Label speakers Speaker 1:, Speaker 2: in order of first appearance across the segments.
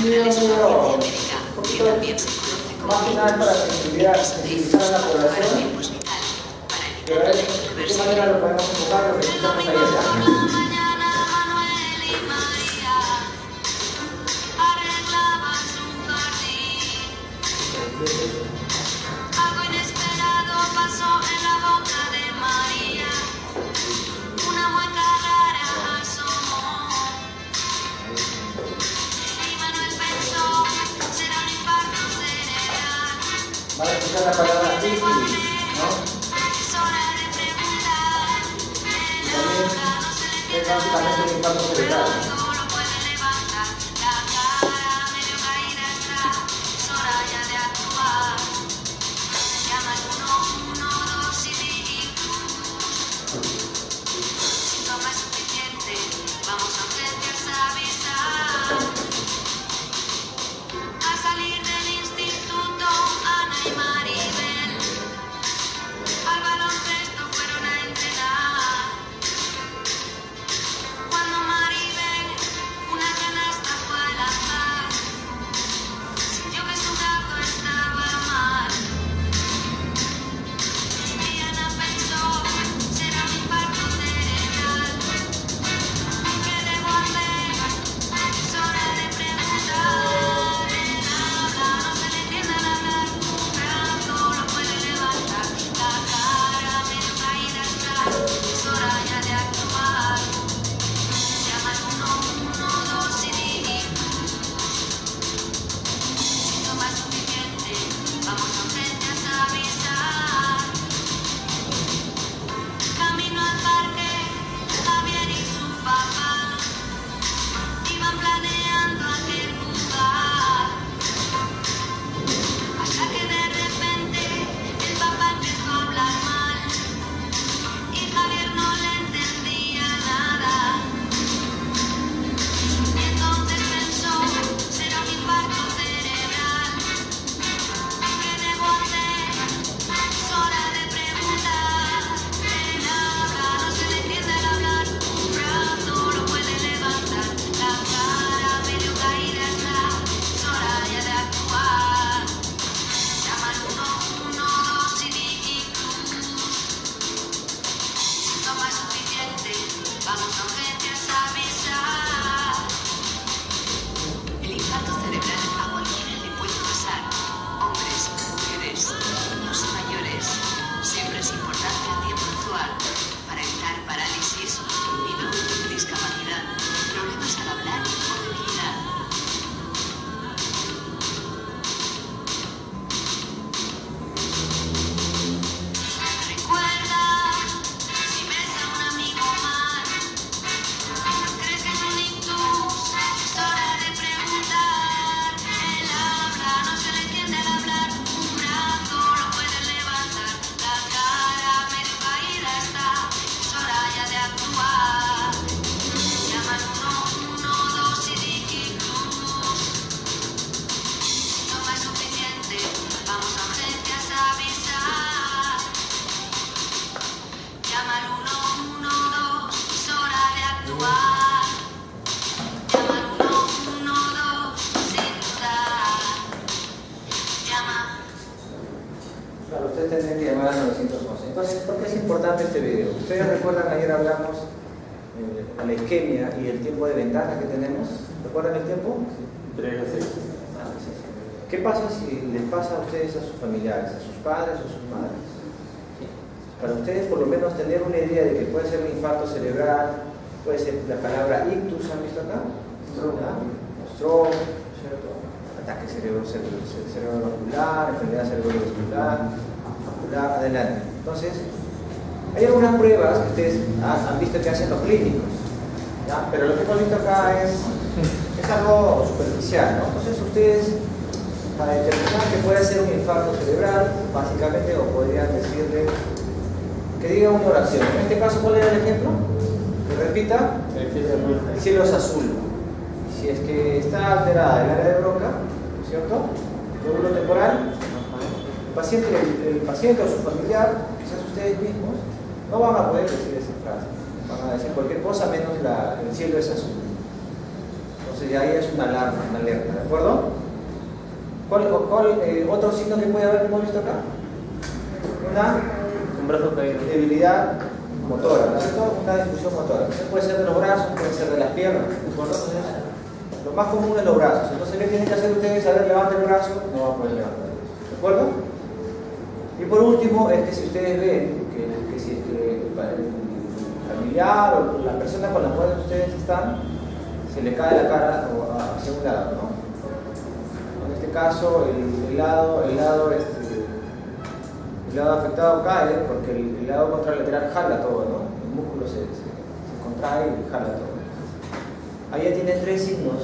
Speaker 1: internacionales en América que también se conoce como ictus. Sensibilizar
Speaker 2: a la
Speaker 1: para el
Speaker 2: población.
Speaker 1: tiempo es vital para evitar el
Speaker 2: ¿De qué manera lo podemos enfocar? Lo que estamos ahí allá.
Speaker 3: Algo inesperado pasó en la boca de María. Una mueca rara asomó. Y Manuel pensó, será un infarto cerebral.
Speaker 2: Van a escuchar la palabra sífilis, ¿no?
Speaker 3: Es hora de preguntar. El otra no se le
Speaker 2: Es
Speaker 3: entiende
Speaker 2: básicamente un infarto cerebral.
Speaker 3: todo lo puede levantar. La cara medio caída está. Es hora ya de actuar. Llama al 112 y di si toma es suficiente, vamos a urgencias a avisar. Al salir del instituto, Ana y Maribel al baloncesto fueron a entrenar. Cuando Maribel una canasta fue a lanzar, sintió que su gato estaba mal. Y Ana pensó, será un infarto cerebral. ¿Qué debo hacer? Es hora de preguntar. El habla, no se le entiende al hablar. Un brazo lo puede levantar. La cara medio caída está. Es hora ya de actuar. Llama al 112 y di si toma es suficiente, vamos a urgencias a avisar. Camino al parque, Javier y su papá iban planeando aquel lugar. Hasta que de repente el papá empezó a hablar mal y Javier no le entendía nada. Y entonces pensó, será un infarto cerebral. ¿Qué debo hacer? Es hora de preguntar. El habla, no se le entiende al hablar. Un brazo lo puede levantar. La cara medio caída está. Es hora ya de actuar. Llama al 112 y di si toma es suficiente, vamos a urgencias a avisar.
Speaker 1: El infarto cerebral a cualquiera le puede pasar. Hombres, mujeres, niños y mayores. Siempre es importante a tiempo actuar para evitar parálisis, olvido, discapacidad, problemas al hablar o debilidad.
Speaker 3: Recuerda, si ves a un amigo mal, crees que es un ictus, es hora de preguntar. El habla, no se le entiende al hablar. Un brazo lo puede levantar. La cara medio caída está. Es hora ya de actuar. Llama al 112 y di ictus. Si toma es suficiente, vamos a urgencias a avisar. Llama al 112, es hora de actuar. Llama al 112 sin dudar. Llama.
Speaker 2: Claro, ustedes tendrían que llamar al 911. Entonces, ¿por qué es importante este video? Ustedes recuerdan, ayer hablamos de la isquemia y el tiempo de ventaja que tenemos. ¿Recuerdan el tiempo?
Speaker 4: 3 a 6.
Speaker 2: ¿Qué pasa si les pasa a ustedes, a sus familiares, a sus padres o sus madres? Para ustedes por lo menos tener una idea de que puede ser un infarto cerebral, puede ser la palabra ictus, ¿han visto acá? Stroke, ¿cierto? Ataque cerebrovascular, enfermedad cerebrovascular, vascular, adelante. Entonces, hay algunas pruebas que ustedes han visto que hacen los clínicos, ¿ya? Pero lo que hemos visto acá es algo superficial, ¿no? Entonces ustedes, para determinar que puede ser un infarto cerebral, básicamente, o podrían decirle que diga una oración. En este caso, ¿cuál era el ejemplo? Que repita, el cielo es azul. Si es que está alterada el área de Broca, ¿cierto? El lóbulo temporal, el paciente o su familiar, quizás ustedes mismos, no van a poder decir esa frase. Van a decir cualquier cosa menos el cielo es azul. Entonces ya ahí es una alarma, una alerta, ¿de acuerdo? ¿Cuál otro signo que puede haber que hemos visto acá?
Speaker 4: Un brazo caído.
Speaker 2: Debilidad motora, ¿no es cierto? Una disfunción motora. Entonces puede ser de los brazos, puede ser de las piernas, ¿de acuerdo? Entonces, lo más común es los brazos. Entonces, ¿qué tienen que hacer ustedes? A ver, levanten el brazo, no van a poder levantar. ¿De acuerdo? Y por último, es que si ustedes ven que si es que el familiar o la persona con la cual ustedes están, se le cae la cara hacia un lado, ¿no? En este caso, el lado afectado cae porque el lado contralateral jala todo, ¿no? El músculo se contrae y jala todo. Ahí ya tienen tres signos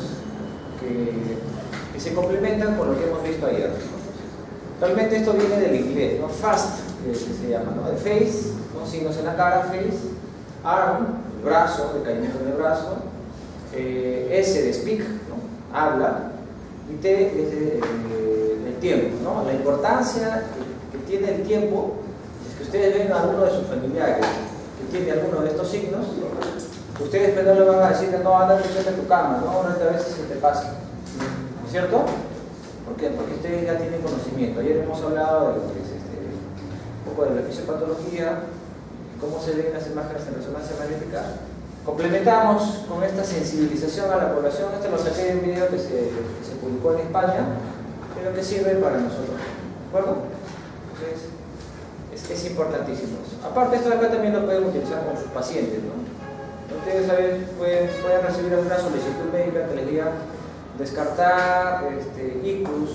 Speaker 2: que se complementan con lo que hemos visto ayer. Realmente esto viene del inglés, ¿no? Fast, que se llama, ¿no? De face, ¿no? Signos en la cara, face, arm, el brazo, decaimiento del brazo, S de speak, ¿no? Habla, y T es el tiempo, ¿no? La importancia que tiene el tiempo es que ustedes ven a uno de sus familiares que tiene alguno de estos signos, ustedes no le van a decir que no, anda a tu cama, ¿no? Una vez se te pasa, ¿no es cierto? ¿Por qué? Porque ustedes ya tienen conocimiento. Ayer hemos hablado de lo que es un poco de la fisiopatología, cómo se ven las imágenes en resonancia magnética. Complementamos con esta sensibilización a la población. Este lo saqué de un video que se publicó en España, pero que sirve para nosotros, ¿de acuerdo? Entonces, es importantísimo. Aparte, esto de acá también lo pueden utilizar con sus pacientes, ¿no? Ustedes saben, pueden recibir alguna solicitud médica que les diga descartar ictus,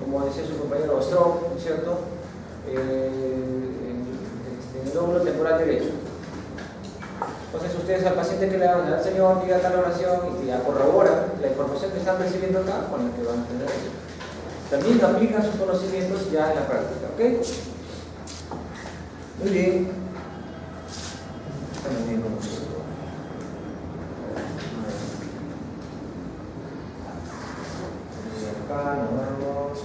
Speaker 2: como decía su compañero, o stroke, ¿no es cierto? En el lóbulo temporal derecho. Entonces ustedes al paciente que le van a dar, Señor, diga tal oración y ya corroboran la información que están recibiendo acá con la que van a tener eso. También aplican sus conocimientos ya en la práctica, ¿ok? Muy bien. Estamos bien con nosotros. Acá nos vamos.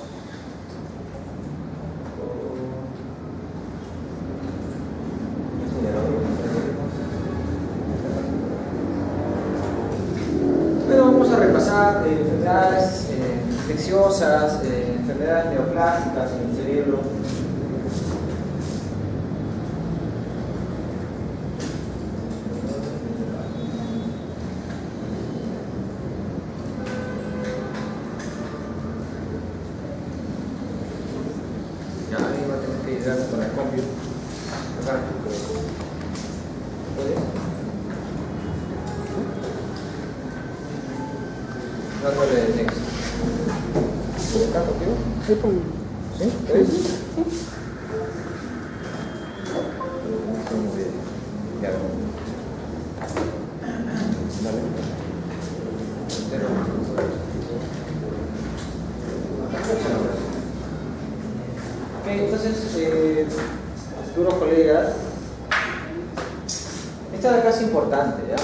Speaker 2: Bueno, vamos a repasar enfermedades infecciosas, enfermedades neoplásicas en el cerebro. Con el cambio. ¿Puede? Dándole el next. ¿Puede acá contigo?
Speaker 4: Sí, pongo.
Speaker 2: ¿Sí? ¿Puedes? Sí. Muy bien. Ya. Dale. Entero. Ok, entonces, futuros colegas, esta de acá es importante, ¿ya?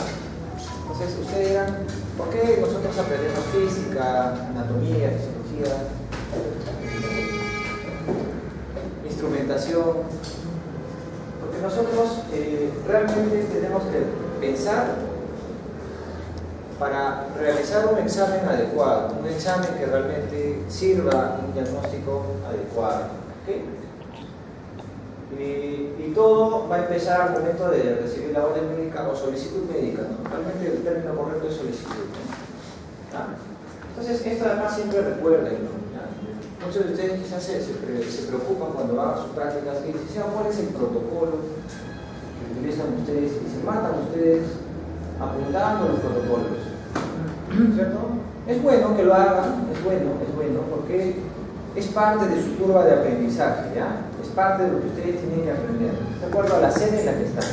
Speaker 2: Entonces, ustedes dirán, ¿por qué nosotros aprendemos física, anatomía, fisiología, instrumentación? Porque nosotros realmente tenemos que pensar para realizar un examen adecuado, un examen que realmente sirva un diagnóstico adecuado. ¿Okay? Y todo va a empezar al momento de recibir la orden médica o solicitud médica, ¿no? Realmente el término correcto es solicitud, ¿no? ¿Ah? Entonces, esto además siempre recuerden, ¿no? ¿Ya? Muchos de ustedes quizás se preocupan cuando van a sus prácticas y dicen, ¿cuál es el protocolo que utilizan ustedes? Y se matan ustedes apuntando los protocolos, ¿cierto? Es bueno que lo hagan, es bueno, porque es parte de su curva de aprendizaje, ¿ya? Es parte de lo que ustedes tienen que aprender, de acuerdo a la sede en la que están.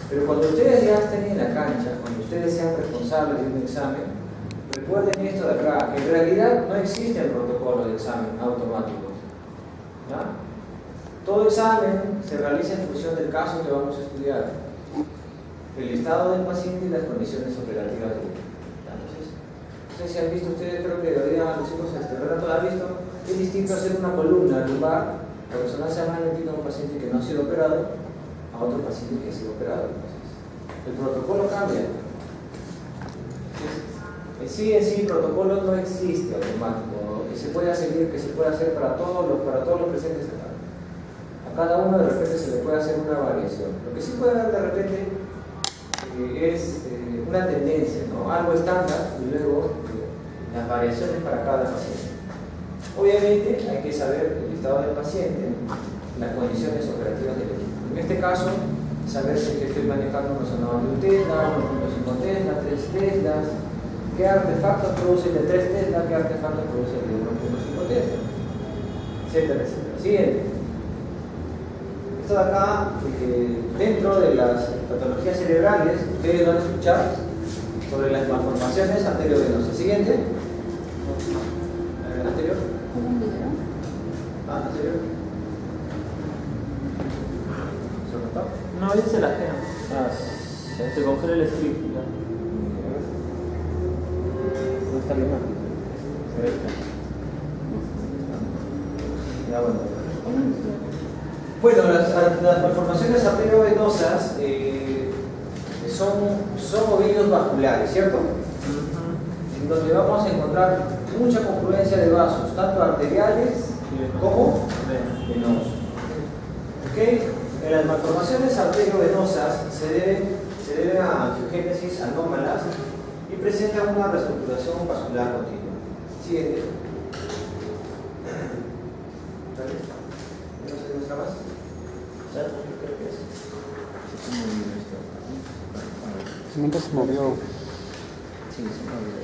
Speaker 2: Pero cuando ustedes ya estén en la cancha, cuando ustedes sean responsables de un examen, recuerden esto de acá, que en realidad no existe el protocolo de examen automático, ¿ya? Todo examen se realiza en función del caso que vamos a estudiar, el estado del paciente y las condiciones operativas de él. No sé si han visto ustedes, creo que lo digan a los chicos, Renato, ¿ha visto? Es distinto hacer una columna lumbar, la resonancia magnética a un paciente que no ha sido operado a otro paciente que ha sido operado. Entonces, el protocolo cambia. Entonces, en sí, protocolo no existe automático, que se pueda seguir, que se pueda hacer para todos los presentes acá. A cada uno de repente se le puede hacer una variación. Lo que sí puede dar de repente es una tendencia, ¿no? Algo estándar y luego las variaciones para cada paciente. Obviamente hay que saber el estado del paciente, las condiciones operativas del equipo. En este caso, saber si estoy manejando un resonador de 1 Tesla, 1.5 Tesla, 3 Teslas, qué artefactos produce el de 3 Tesla, qué artefactos produce el de 1.5 Tesla, etcétera, etcétera. Siguiente. Esto de acá, dentro de las patologías cerebrales, ustedes van a escuchar sobre las malformaciones arteriovenosas. Siguiente. Anterior. Anterior. ¿Se notó?
Speaker 4: No, dice la gema. Se congela el script.
Speaker 2: No está bien. Ya bueno. Bueno, las malformaciones arteriovenosas son ovillos vasculares, ¿cierto? En donde vamos a encontrar mucha confluencia de vasos, tanto arteriales como venosos. ¿Okay? En las malformaciones arteriovenosas se deben a angiogénesis anómalas y presentan una reestructuración vascular continua. Siguiente. ¿No se demuestra más? ¿Sabes? Creo que es.
Speaker 5: Se movió.
Speaker 2: Sí, se movió.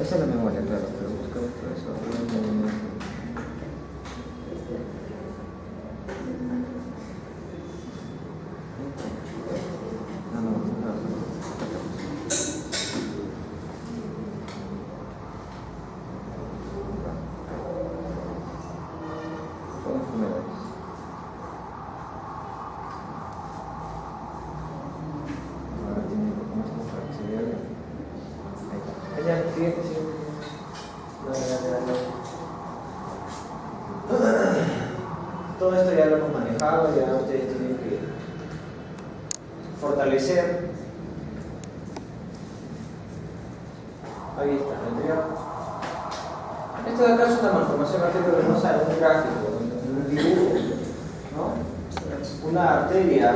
Speaker 2: Esa es la memoria, claro, pero busca eso. Todo esto ya lo hemos manejado, ya ustedes tienen que fortalecer. Ahí está, anterior. Esto de acá es una malformación arteriovenosa en un gráfico, en un dibujo, ¿no? Una arteria,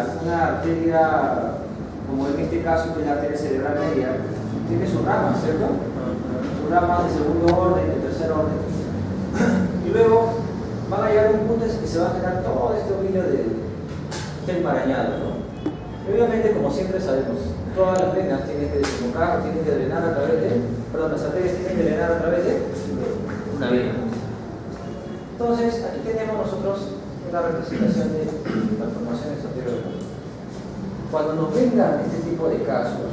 Speaker 2: como en este caso que es la arteria cerebral media, tiene sus ramas, ¿cierto? Sus ramas de segundo orden, de tercer orden. Y luego van a llegar a un punto en que se va a generar todo este ovillo del enmarañado, ¿no? Y obviamente, como siempre sabemos, todas las venas tienen que desembocar, tienen que drenar a través de, las arterias tienen que drenar a través de una vena. Entonces, aquí tenemos nosotros una representación de malformaciones arteriovenosas. Cuando nos vengan este tipo de casos,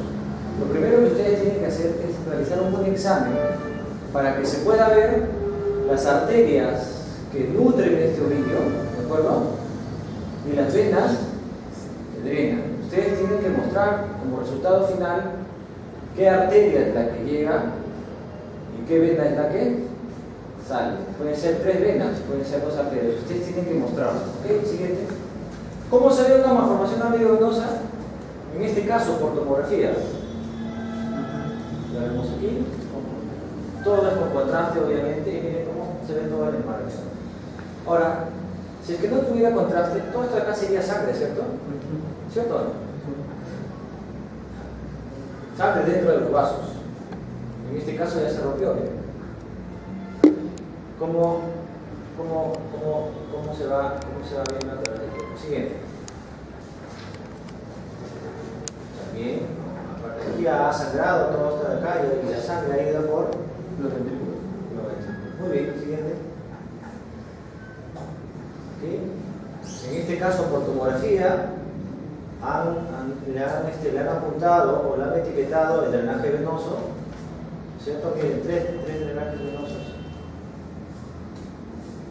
Speaker 2: lo primero que ustedes tienen que hacer es realizar un buen examen para que se pueda ver las arterias que nutren este ovillo, ¿de acuerdo? Y las venas que drenan. Ustedes tienen que mostrar como resultado final qué arteria es la que llega y qué vena es la que sale. Pueden ser 3 venas, pueden ser 2 arterias. Ustedes tienen que mostrarlo. ¿Ok? Siguiente. ¿Cómo se ve una malformación arteriovenosa? En este caso, por tomografía. La vemos aquí. Todo es con contraste, obviamente, y miren cómo se ve todo el enmarco. Ahora, si es que no tuviera contraste, todo esto de acá sería sangre, ¿cierto? ¿Cierto o no? Sangre dentro de los vasos. En este caso ya se rompió. ¿Cómo se va viendo a través del tiempo? Siguiente. También, aparte de aquí ha sangrado todo esto de acá y la sangre ha ido por los ventrículos. Muy bien, siguiente. este caso por tomografía le han apuntado o le han etiquetado el drenaje venoso, ¿cierto? Miren, tres drenajes venosos.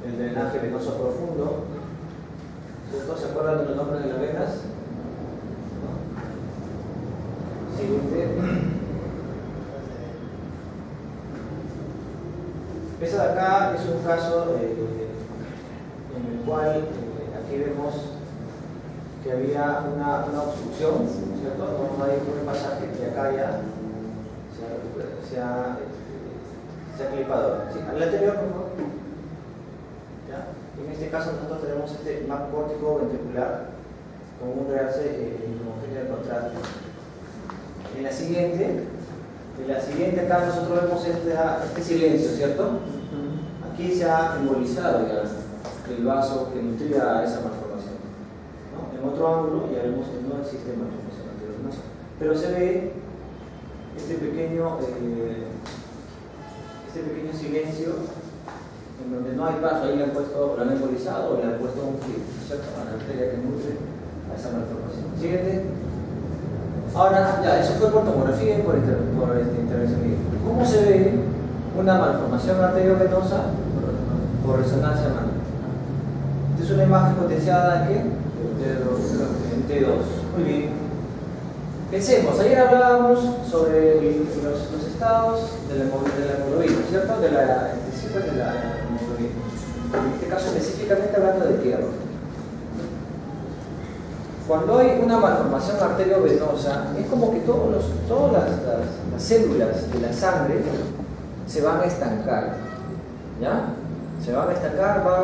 Speaker 2: El drenaje venoso profundo, ¿cierto? ¿Se acuerdan de los nombres de las venas? ¿No? Siguiente. Ese de acá es un caso en el cual aquí vemos que había una obstrucción, ¿cierto? No hay un pasaje que acá ya se ha clipado. ¿Sí? Al anterior, por favor. ¿Ya? En este caso nosotros tenemos este map córtico ventricular con un realce homogéneo de contraste. En la siguiente acá nosotros vemos este silencio, ¿cierto? Aquí se ha embolizado ya el vaso que nutría esa malformación, ¿no? En otro ángulo ya vemos que no existe malformación anterior, pero se ve este pequeño silencio en donde no hay vaso. Ahí lo han embolizado o le han puesto un clip, ¿cierto? A la arteria que nutre a esa malformación. Siguiente. Ahora, ya, eso fue por tomografía y por intervención. ¿Cómo se ve una malformación arteriovenosa? Por resonancia magnética. Esta es una imagen potenciada en T2. Muy bien. Pensemos, ayer hablábamos sobre los estados de la hemoglobina, ¿cierto? De la hemoglobina. En este caso específicamente hablando de hierro. Cuando hay una malformación arteriovenosa, es como que todas las células de la sangre se van a estancar, ¿ya? Se van a estancar, va a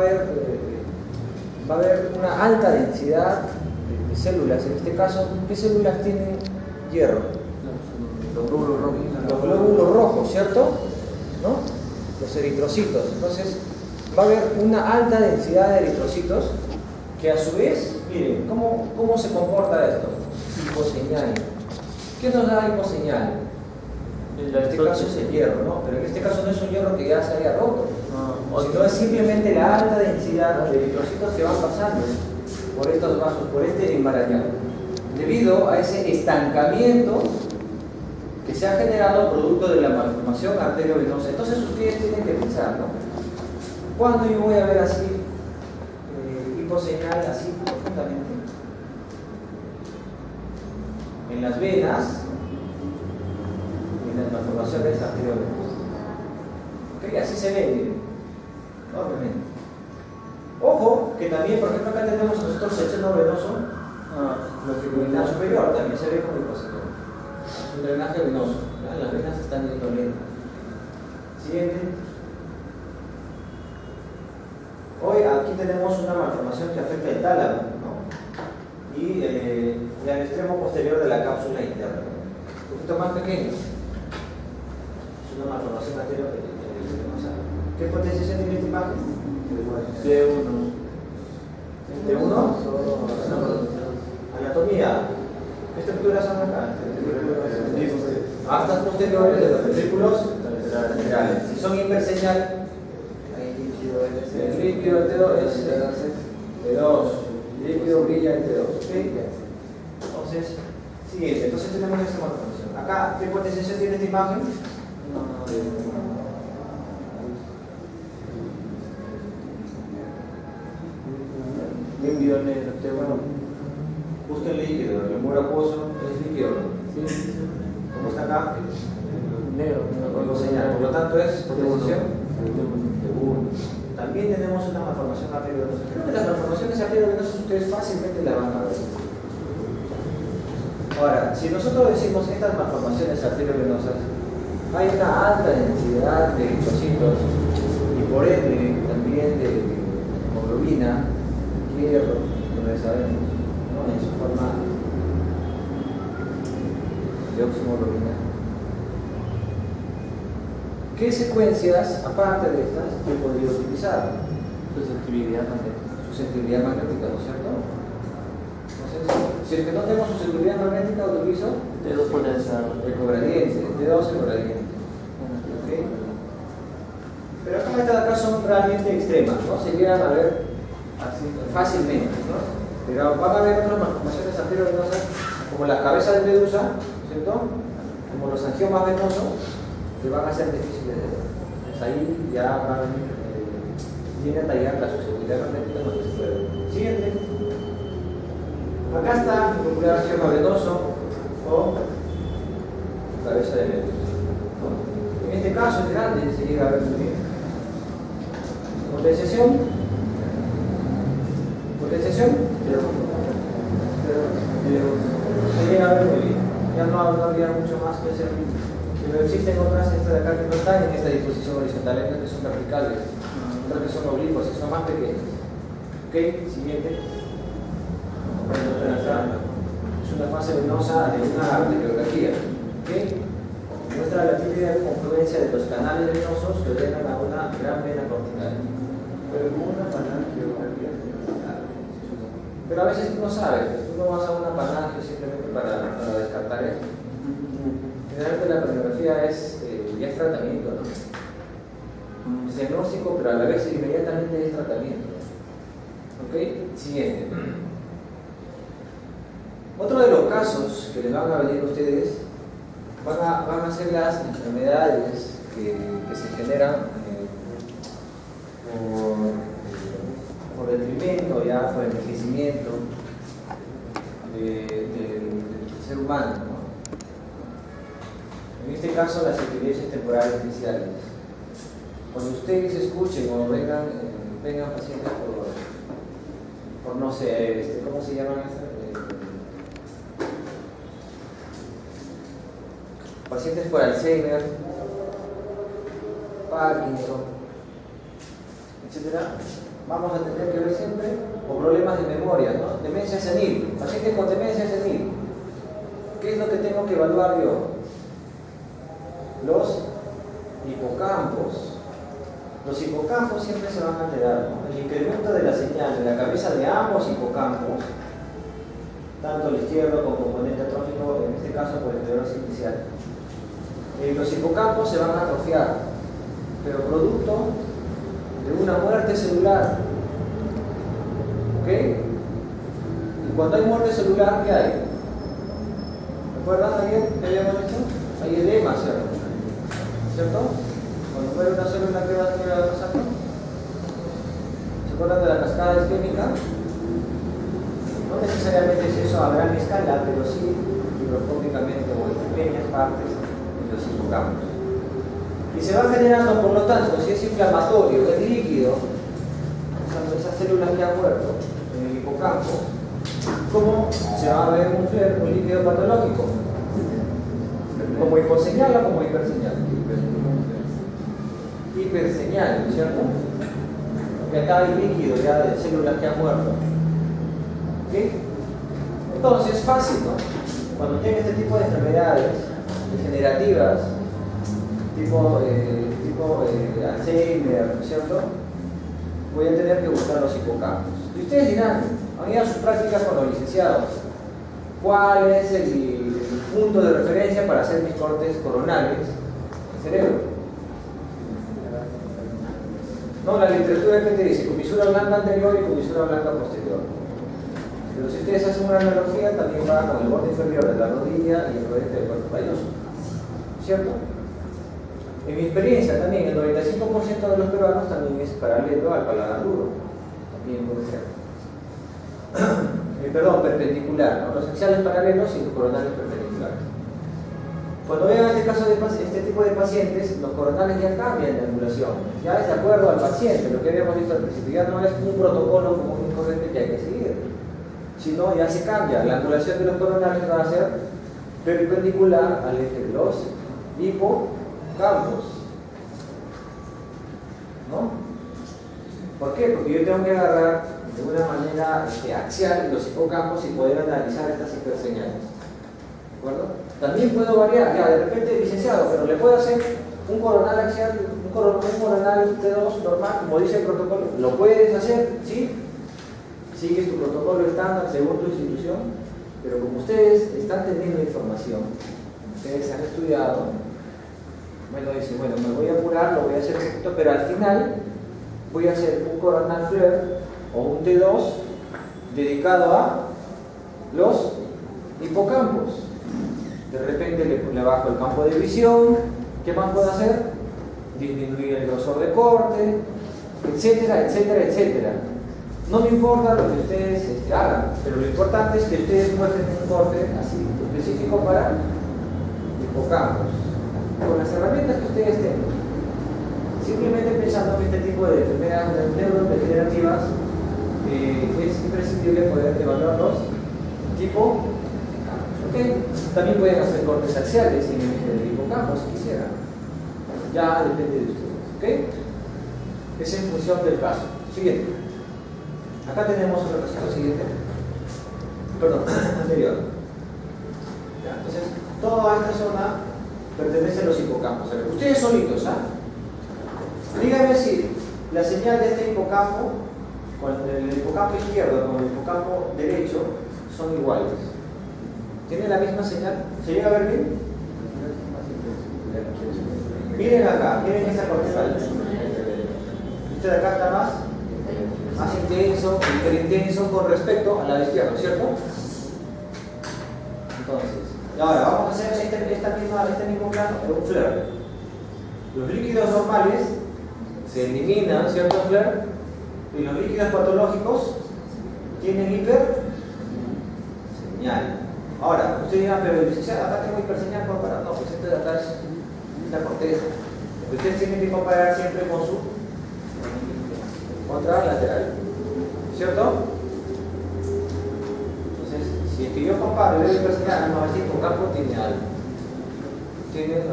Speaker 2: haber una alta densidad de células. En este caso, ¿qué células tienen hierro?
Speaker 4: Los glóbulos rojos.
Speaker 2: Los glóbulos rojos, ¿cierto? ¿No? Los eritrocitos. Entonces, va a haber una alta densidad de eritrocitos que a su vez, miren, ¿cómo se comporta esto? Hiposeñal. ¿Qué nos da hiposeñal? En este caso es el hierro, ¿no? Pero en este caso no es un hierro que ya se haya roto, sino es simplemente la alta densidad de eritrocitos que van pasando por estos vasos, por este emaranhado, debido a ese estancamiento que se ha generado producto de la malformación arteriovenosa. Entonces ustedes tienen que pensar, ¿no? ¿Cuándo yo voy a ver así hiposeñal, así profundamente? En las venas, en las malformaciones arteriovenosas. ¿Ok? Así se ve, miren, obviamente. Ojo, que también, por ejemplo, acá tenemos nosotros el seno venoso longitudinal superior, también se ve como hiposeñal. Es un drenaje venoso, ¿ya? Las venas están yendo lentas. Siguiente. Hoy aquí tenemos una malformación que afecta el tálamo, ¿no? Y al extremo posterior de la cápsula interna, un poquito más pequeño. Es una malformación arteriovenosa. ¿Qué potencia tiene esta imagen?
Speaker 4: T1.
Speaker 2: T1. Anatomía. ¿Qué estructuras son acá? Astas posteriores de los ventrículos laterales. Si son hiperseñal, el líquido del T2 es T2. El líquido brilla en T2. ¿Okay? Entonces, siguiente. Entonces tenemos esta malformación. Acá, ¿qué potencia tiene esta imagen?
Speaker 4: Líquido negro, T1.
Speaker 2: Busca el líquido, el humor acuoso es líquido.
Speaker 4: Sí.
Speaker 2: ¿Cómo está acá?
Speaker 4: Negro.
Speaker 2: Hiposeñal. Por lo tanto es posición T1. También tenemos una malformación arteriovenosa. Creo que las malformaciones arteriovenosas ustedes fácilmente las van a ver. Ahora, si nosotros decimos estas malformaciones arteriovenosas, hay una alta densidad de eritrocitos y por ende también de hemoglobina, hierro, como ya sabemos, ¿no? En su forma de oximoglobina. ¿Qué secuencias, aparte de estas, yo podría utilizar?
Speaker 4: Su sensibilidad magnética.
Speaker 2: Su sensibilidad magnética, ¿no es cierto? Entonces, si es que no tenemos su sensibilidad magnética, utilizo
Speaker 4: T2 potencial.
Speaker 2: el cogradiente, T2 el cogradiente. ¿Okay? Pero acá estas de acá son realmente extremas, ¿no? Se llegan a ver así fácilmente, ¿no? Pero van a haber otras malformaciones arteriovenosas, como la cabeza de medusa, ¿cierto? Como los angiomas venosos, que van a ser difíciles de ver. Entonces ahí ya van viene a tallar la susceptibilidad magnética donde se puede. Siguiente. Acá está el popular angioma venoso o cabeza de medusa. En este caso es grande, se llega a ver muy bien. Potenciación. Se llega a ver muy bien. Ya no habría mucho más que hacer. Pero existen otras, estas de acá que no están en esta disposición horizontal, estas que son verticales, otras que son oblicuas, que son más pequeñas. Ok, siguiente. Es una fase venosa de una arteriografía. Ok, muestra la típica confluencia de los canales venosos que ordenan a una gran vena cortical. Pero a veces tú no sabes, tú no vas a una falange simplemente para descartar eso. Generalmente la radiografía ya es tratamiento, ¿no? Es diagnóstico, pero a la vez inmediatamente es tratamiento. ¿Ok? Siguiente. Otro de los casos que les van a venir a ustedes van a ser las enfermedades que se generan por detrimento, ya por envejecimiento del ser humano, ¿no? En este caso, las epilepsias temporales iniciales. Cuando ustedes escuchen o vengan pacientes por no sé, ¿cómo se llaman esas? Pacientes por Alzheimer, Parkinson, etc. Vamos a tener que ver siempre o problemas de memoria, ¿no? Demencia senil, pacientes con demencia senil. ¿Qué es lo que tengo que evaluar yo? Los hipocampos. Los hipocampos siempre se van a alterar, ¿no? El incremento de la señal en la cabeza de ambos hipocampos, tanto el izquierdo con componente atrófico, en este caso por esclerosis inicial. Los hipocampos se van a atrofiar, pero producto de una muerte celular. ¿Ok? Y cuando hay muerte celular, ¿qué hay? ¿Recuerdan ayer que habíamos dicho? Hay edema, ¿cierto? Cuando muere una célula, ¿qué va a pasar? ¿Se acuerdan de la cascada isquémica? No necesariamente es eso a gran escala, pero sí microscópicamente o en pequeñas partes de los hipocampos. Y se va generando, por lo tanto, si es inflamatorio, es líquido, esas células que han muerto en el hipocampo, ¿cómo se va a ver un líquido patológico? Como hiposeñal o como hiperseñal. Hiperseñal, ¿cierto? Porque acá hay líquido ya de células que han muerto. ¿Ok? Entonces es fácil, ¿no? Cuando tiene este tipo de enfermedades degenerativas, tipo Alzheimer, ¿cierto? Voy a tener que buscar los hipocampos. Y ustedes dirán, han ido a sus prácticas con los licenciados, ¿cuál es el punto de referencia para hacer mis cortes coronales en cerebro? No, la literatura que te dice comisura blanca anterior y comisura blanca posterior. Pero si ustedes hacen una analogía, también va con el borde inferior de la rodilla y el rodete del cuerpo calloso, ¿cierto? En mi experiencia también, el 95% de los peruanos también es paralelo al paladar duro. También puede ser. Perpendicular, ¿no? Los axiales paralelos y los coronales perpendiculares. Cuando vean este tipo de pacientes, los coronales ya cambian de angulación. Ya es de acuerdo al paciente, lo que habíamos visto al principio. Ya no es un protocolo común y corriente que hay que seguir, sino ya se cambia. La angulación de los coronales va a ser perpendicular al eje de los hipocampos, ¿no? ¿Por qué? Porque yo tengo que agarrar de una manera axial los hipocampos y poder analizar estas hiperseñales. ¿De acuerdo? También puedo variar, ya de repente licenciado, pero le puedo hacer un coronal axial, un coronal T2 normal, como dice el protocolo. ¿Lo puedes hacer? ¿Sí? Sigues tu protocolo estándar según tu institución, pero como ustedes están teniendo información, ustedes han estudiado, bueno, dicen, bueno, me voy a apurar, lo voy a hacer perfecto, pero al final voy a hacer un coronal flare o un T2 dedicado a los hipocampos. De repente le bajo el campo de visión. ¿Qué más puedo hacer? Disminuir el grosor de corte, etcétera, etcétera, etcétera. No me importa lo que ustedes hagan, pero lo importante es que ustedes muestren un corte así específico para hipocampos, con las herramientas que ustedes tengan. Simplemente pensando que este tipo de enfermedades neurodegenerativas es imprescindible poder evaluarlos tipo. ¿Okay? También pueden hacer cortes axiales en el hipocampo si quisieran. Ya depende de ustedes. ¿Okay? Es en función del caso. Siguiente. Acá tenemos otro caso. Siguiente. Perdón, anterior. Ya, entonces, toda esta zona pertenece a los hipocampos. Ustedes solitos, ¿ah? Díganme si la señal de este hipocampo, con el hipocampo izquierdo con el hipocampo derecho, son iguales. ¿Tiene la misma señal? ¿Se llega a ver bien? Miren acá, miren esa corteza. Este de acá está más intenso, hiperintenso con respecto al lado izquierdo, ¿cierto? Entonces, ahora vamos a hacer este mismo plano de un FLAIR. Los líquidos normales se eliminan, ¿cierto, FLAIR? Y los líquidos patológicos tienen hiperseñal. Ahora, ustedes dirán, pero acá tengo hiperseñal comparado. No, pues esto de acá es la corteza. Ustedes tienen que comparar siempre con su contralateral, ¿cierto? Entonces, si es que yo comparo y veo hiperseñal, no, este hipocampo tiene algo. Tiene un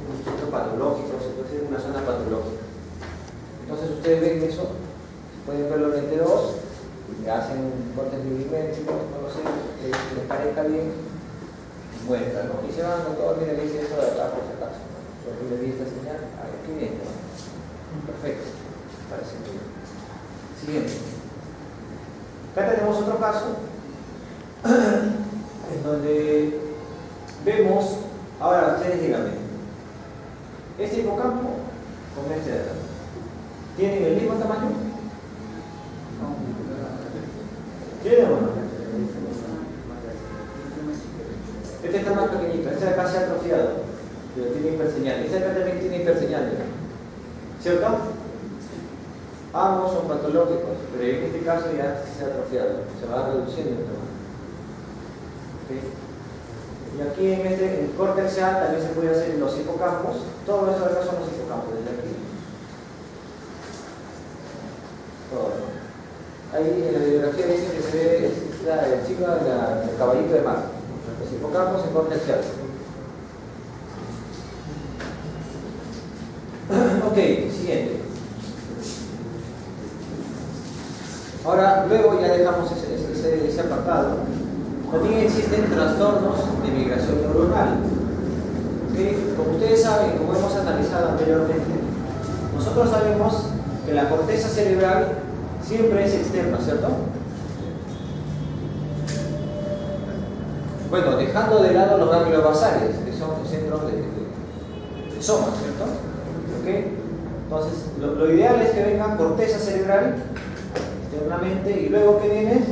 Speaker 2: concepto patológico, se puede decir una zona patológica. Entonces, ustedes ven eso, pueden verlo en el T2. Hacen cortes milimétricos, no lo sé, que les parezca bien, muéstralo. Y se van a todo, mira, le hice esto de acá por si acaso. Yo le di esta señal, aquí viene. Perfecto, parece muy bien. Siguiente. Acá tenemos otro caso en donde vemos, ahora ustedes díganme, este hipocampo con este de acá, ¿tienen el mismo tamaño? ¿Tiene o no? Este está más pequeñito, este de acá se ha atrofiado, pero tiene hiperseñal. Este de acá también tiene hiperseñal, ¿cierto? Ambos son patológicos, pero en este caso ya se ha atrofiado, se va reduciendo el tamaño. ¿Okay? Y aquí en el corte axial también se puede hacer en los hipocampos. Todo esto de acá son los hipocampos, desde aquí. Todo. Ahí en la bibliografía dice que se ve el chico del caballito de mar. Los hipocampos en corte axial. Ok, siguiente. Ahora, luego ya dejamos ese apartado. También existen trastornos de migración neuronal. ¿Okay? Como ustedes saben, como hemos analizado anteriormente, nosotros sabemos que la corteza cerebral siempre es externa, ¿cierto? Bueno, dejando de lado los ganglios basales, que son centros de soma, ¿cierto? ¿Okay? Entonces, lo ideal es que venga corteza cerebral externamente y luego que viene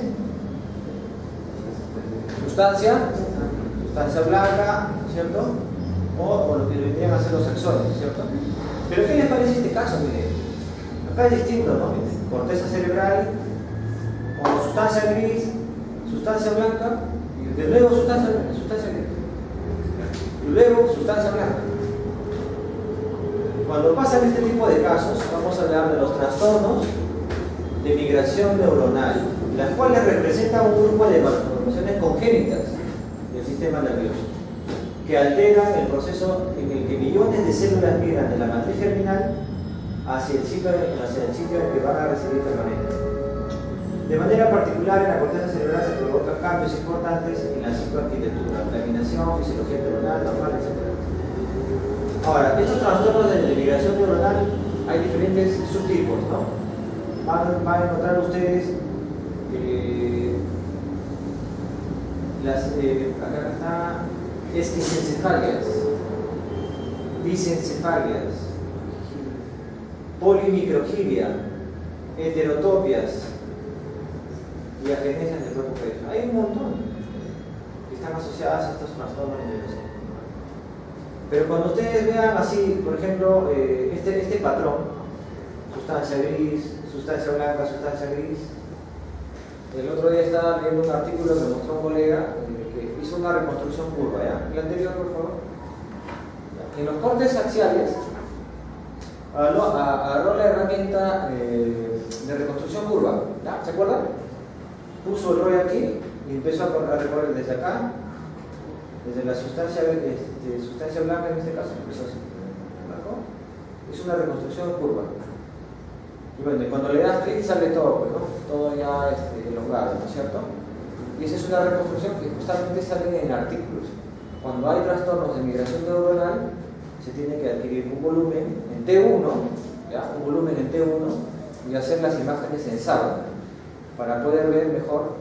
Speaker 2: sustancia blanca, ¿cierto? O lo que vendrían a ser los axones, ¿cierto? Pero ¿qué les parece este caso? Miren, acá es distinto, ¿no? Corteza cerebral, o sustancia gris, sustancia blanca, y luego sustancia gris, y luego sustancia blanca. Cuando pasan este tipo de casos, vamos a hablar de los trastornos de migración neuronal, las cuales representan un grupo de malformaciones congénitas del sistema nervioso, que alteran el proceso en el que millones de células migran de la matriz germinal hacia el sitio en que van a recibir permanente. De manera particular, en la corteza cerebral se provocan cambios importantes en la psicoarquitectura, laminación, fisiología neuronal, normal, etc. Ahora, estos trastornos de migración neuronal hay diferentes subtipos, ¿no? Van a encontrar ustedes acá está esquistencefalias, bisencefalias, polimicrogilia, heterotopias, y agenesia del cuerpo pecho. Hay un montón que están asociadas a estos trastornos de neurociencia. Pero cuando ustedes vean así, por ejemplo, este patrón, sustancia gris, sustancia blanca, sustancia gris. El otro día estaba leyendo un artículo que mostró un colega que hizo una reconstrucción curva, ¿ya? El anterior, por favor. En los cortes axiales, agarró la herramienta de reconstrucción curva, ¿ya? ¿Se acuerdan? Puso el rollo aquí y empezó a recorrer desde acá, desde la sustancia blanca en este caso, empezó así. ¿No? Es una reconstrucción curva. Y bueno, cuando le das clic sale todo, pues, ¿no? Todo ya elongado, ¿no es cierto? Y esa es una reconstrucción que justamente sale en artículos. Cuando hay trastornos de migración neuronal, se tiene que adquirir un volumen en T1, ¿ya? Un volumen en T1 y hacer las imágenes en sábana para poder ver mejor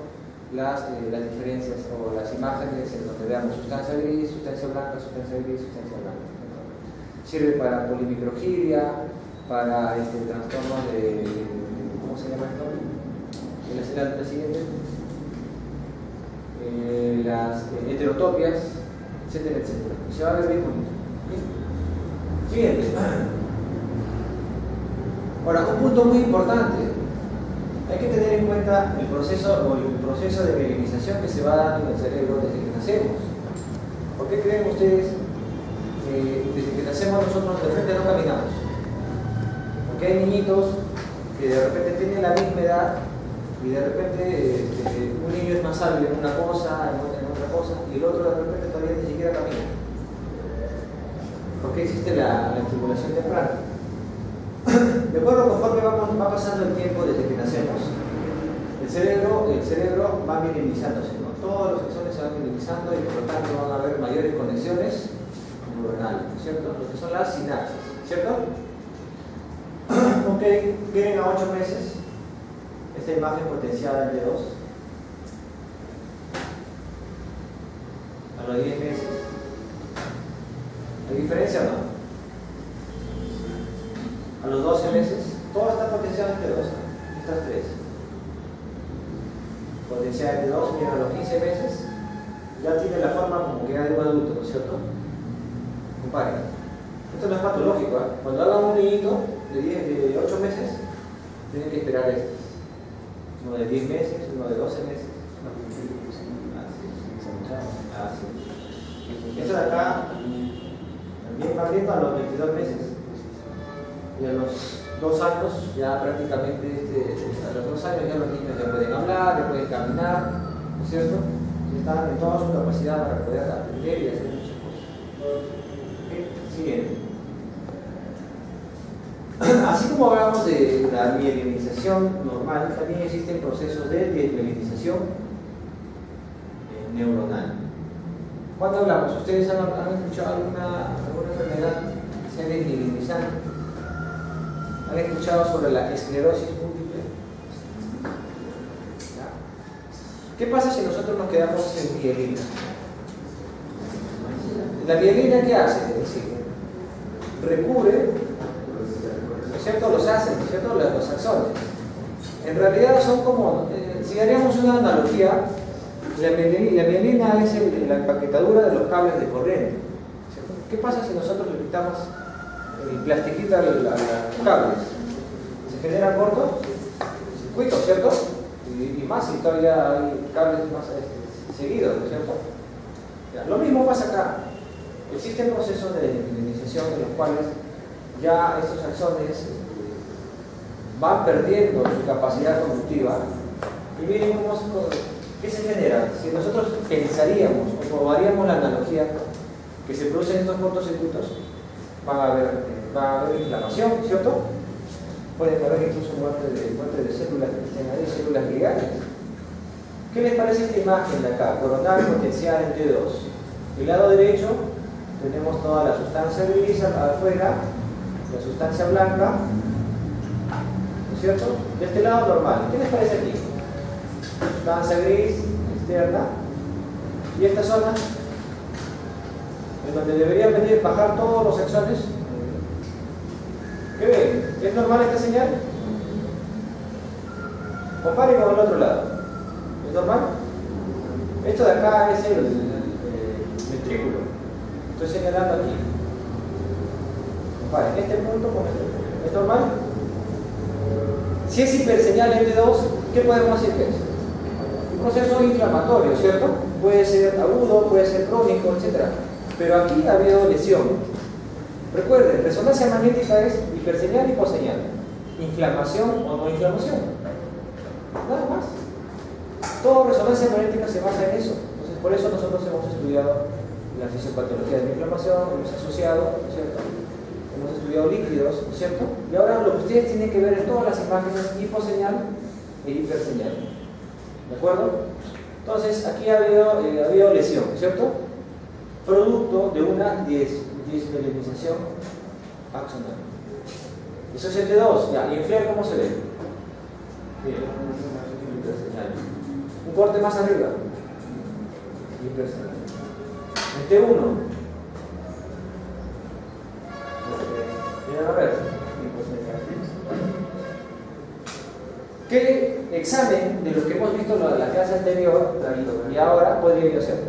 Speaker 2: las diferencias o las imágenes en donde veamos sustancia gris, sustancia blanca, sustancia gris, sustancia blanca. Sirve para polimicrogiria, para trastorno de, ¿cómo se llama esto? La siguiente, las heterotopias, etcétera, etcétera. Se va a ver bien bonito. Siguiente. Ahora, un punto muy importante. Hay que tener en cuenta el proceso de mielinización que se va dando en el cerebro desde que nacemos. ¿Por qué creen ustedes que desde que nacemos nosotros de repente no caminamos? Porque hay niñitos que de repente tienen la misma edad y de repente un niño es más hábil en una cosa, en otra cosa, y el otro de repente todavía ni siquiera camina. ¿Por qué existe la estimulación temprana? De acuerdo, conforme va pasando el tiempo desde que nacemos, el cerebro va mielinizándose, ¿no? Todos los axones se van mielinizando y por lo tanto van a haber mayores conexiones neuronales, ¿cierto? Lo que son las sinapsis, ¿cierto? Ok, vienen a 8 meses esta imagen potenciada en T2. A los 10 meses. ¿Hay diferencia o no? A los 12 meses, todo está potenciado en T2, estas tres. Potenciada en T2, miren, a los 15 meses, ya tiene la forma como que ya de un adulto, ¿no es cierto? Comparen. Esto no es patológico, ¿eh? Cuando hagan un niñito de 8 meses, tienen que esperar estos. Uno de 10 meses, uno de 12 meses. Así. Esto de acá, también va viendo a los 22 meses. Y a los 2 años, ya prácticamente, a los 2 años ya los niños ya pueden hablar, ya pueden caminar, ¿no es cierto? Ya están en toda su capacidad para poder aprender y hacer muchas cosas. ¿Okay? Siguiente. Así como hablamos de la mielinización normal, también existen procesos de desmielinización neuronal. ¿Cuándo hablamos? ¿Ustedes han escuchado alguna enfermedad que sea desmielinizante? ¿Han escuchado sobre la esclerosis múltiple? ¿Ya? ¿Qué pasa si nosotros nos quedamos en mielina? ¿La mielina qué hace? Recubre, ¿no es cierto?, los ácidos, ¿no es cierto?, los axones. En realidad son como, si haríamos una analogía, la mielina es la empaquetadura de los cables de corriente, ¿cierto? ¿Qué pasa si nosotros le quitamos el plastiquito a los cables? Se generan cortos circuitos, ¿cierto? Y más si todavía hay cables más seguidos, ¿no es cierto? Ya, lo mismo pasa acá. Existen procesos de desmielinización en los cuales ya estos axones van perdiendo su capacidad conductiva. Y miren qué se genera. Si nosotros pensaríamos o probaríamos la analogía que se producen estos cortocircuitos, va a haber inflamación, ¿cierto? Puede haber incluso muerte de células que estén ahí, células gliales. ¿Qué les parece esta imagen de acá? Coronal potencial en T2. El lado derecho tenemos toda la sustancia gris afuera, la sustancia blanca, ¿no es cierto? De este lado normal. ¿Qué les parece aquí? Sustancia gris externa. Y esta zona, en donde deberían bajar todos los axones. ¿Qué ven? ¿Es normal esta señal? Comparen con el otro lado. normal? Esto de acá es el ventrículo. Estoy señalando aquí. Vale, este punto con este punto. ¿Es normal? Si es hiperseñal T2, ¿qué podemos decir que es? Un proceso inflamatorio, ¿cierto? Puede ser agudo, puede ser crónico, etc. Pero aquí ha habido lesión. Recuerden, resonancia magnética es hiperseñal y hiposeñal. Inflamación o no inflamación. Nada más. Toda resonancia magnética se basa en eso. Entonces, por eso nosotros hemos estudiado la fisiopatología de la inflamación, hemos asociado, ¿cierto? Hemos estudiado líquidos, ¿cierto? Y ahora lo que ustedes tienen que ver en todas las imágenes hiposeñal e hiperseñal. ¿De acuerdo? Entonces, aquí ha habido lesión, ¿cierto? Producto de una desmelinización axonal. Eso es el T2. Ya, ¿y en FLAIR cómo se ve? Bien, hiperseñal. Un corte más arriba. Hiperseñal. El T1. A ver. ¿Qué examen de los que hemos visto en la clase anterior y ahora podría yo hacer?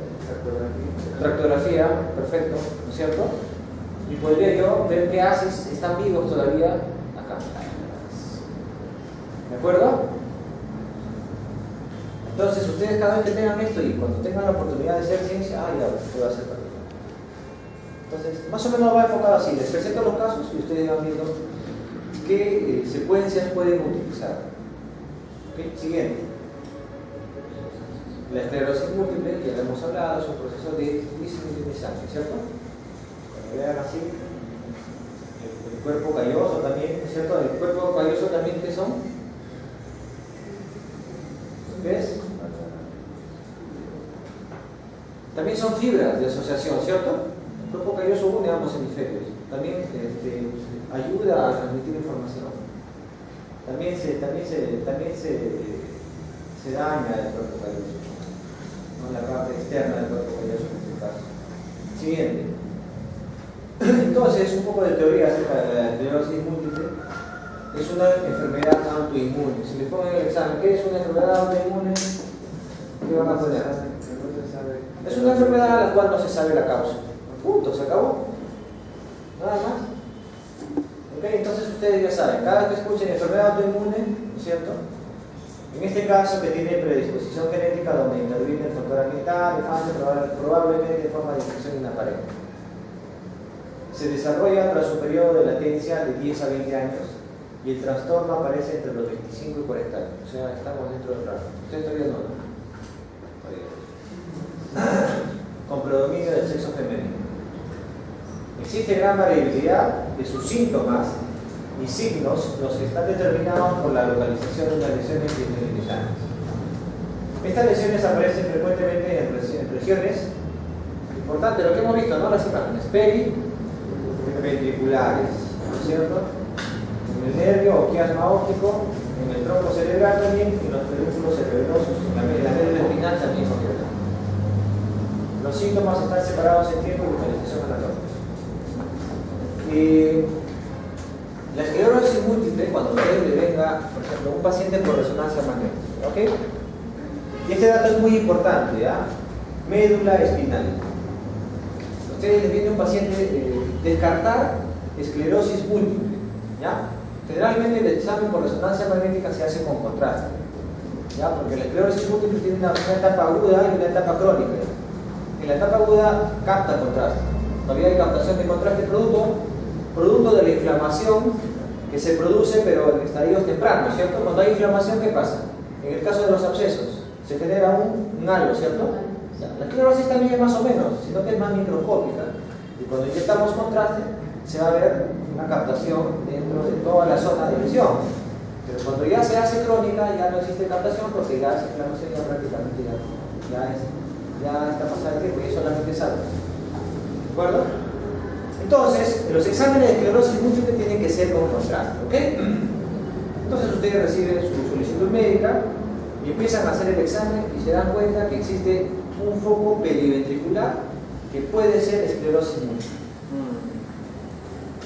Speaker 2: Tractografía, perfecto, ¿no es cierto? Y podría yo ver qué haces, están vivos todavía acá. ¿De acuerdo? Entonces, ustedes cada vez que tengan esto y cuando tengan la oportunidad de hacer ciencia, ya puedo hacer también. Entonces, más o menos va enfocado así. Les presento los casos y ustedes van viendo qué secuencias pueden utilizar. ¿Okay? Siguiente. La esclerosis múltiple, ya lo hemos hablado, es un proceso de disminución, ¿cierto? Cuando vean así, el cuerpo calloso también, ¿cierto? El cuerpo calloso también, ¿qué son? ¿Ves? También son fibras de asociación, ¿cierto? El cuerpo calloso une ambos hemisferios. También ayuda a transmitir información. También se daña el cuerpo calloso, ¿no? La parte externa del cuerpo calloso en este caso. Siguiente. Entonces, un poco de teoría acerca de la esclerosis múltiple. Es una enfermedad autoinmune. Si les ponen el examen, ¿qué es una enfermedad autoinmune? ¿Qué van a poner? Es una enfermedad a la cual no se sabe la causa. Punto, se acabó. Nada más. ¿Okay? Entonces ustedes ya saben, cada vez que escuchen enfermedad autoinmune, ¿no es cierto? En este caso que tiene predisposición genética donde interviene el factor ambiental, probablemente de forma de infección inaparente. Se desarrolla tras un periodo de latencia de 10 a 20 años y el trastorno aparece entre los 25 y 40 años. O sea, estamos dentro del rango. Ustedes todavía no. Con predominio del sexo femenino. Existe gran variabilidad de sus síntomas y signos, los que están determinados por la localización de las lesiones desmelinizadas. Estas lesiones aparecen frecuentemente en regiones importantes, lo que hemos visto, ¿no? Las imágenes periventriculares, ¿no es cierto? En el nervio o quiasma óptico, en el tronco cerebral también, y en los pedúnculos cerebrosos, en la médula espinal también son violentos. Los síntomas están separados en tiempo y localización anatómica. La esclerosis múltiple, cuando a usted le venga, por ejemplo, un paciente por resonancia magnética, ¿ok? Y este dato es muy importante, ¿ya? Médula espinal. A ustedes les viene un paciente descartar esclerosis múltiple, ¿ya? Generalmente el examen por resonancia magnética se hace con contraste, ¿ya? Porque la esclerosis múltiple tiene una etapa aguda y una etapa crónica. En la etapa aguda capta contraste. Todavía hay captación de contraste producto de la inflamación que se produce, pero en estadios tempranos, ¿cierto? Cuando hay inflamación, ¿qué pasa? En el caso de los abscesos, se genera un halo, ¿cierto? La esclerosis también es más o menos, sino que es más microscópica. Y cuando inyectamos contraste, se va a ver una captación dentro de toda la zona de lesión. Pero cuando ya se hace crónica, ya no existe captación porque ya esa inflamación ya prácticamente ya está pasando el tiempo y solamente sale. ¿De acuerdo? Entonces, los exámenes de esclerosis múltiple tienen que ser con contraste, ¿ok? Entonces ustedes reciben su solicitud médica y empiezan a hacer el examen y se dan cuenta que existe un foco periventricular que puede ser esclerosis múltiple.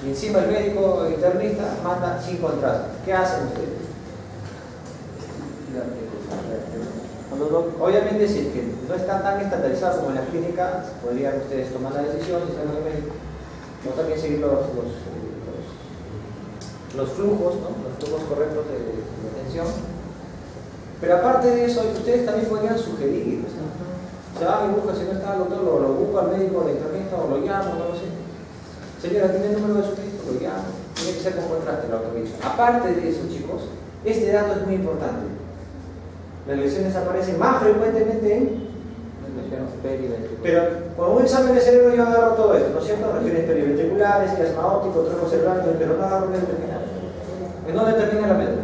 Speaker 2: Y encima el médico internista manda sin contraste. ¿Qué hacen ustedes?
Speaker 4: Cuando
Speaker 2: Obviamente, si es que no está tan estandarizado como en la clínica, podrían ustedes tomar la decisión y no también seguir los flujos, ¿no? Los flujos correctos de atención. Pero aparte de eso, ustedes también podrían sugerir, o sea, me busca, si no está el doctor, lo busco al médico de internista o lo llamo, no lo sé. Señora, ¿tiene el número de su médico? Lo llamo. Tiene que ser con contraste la autorización. Aparte de eso, chicos, este dato es muy importante. Las lesiones aparecen más frecuentemente en... Pero con un examen de cerebro yo agarro todo esto, ¿no es cierto? Regiones periventriculares, chiasma óptico, trombo cerebral, pero no agarro médula espinal. ¿En dónde termina la médula?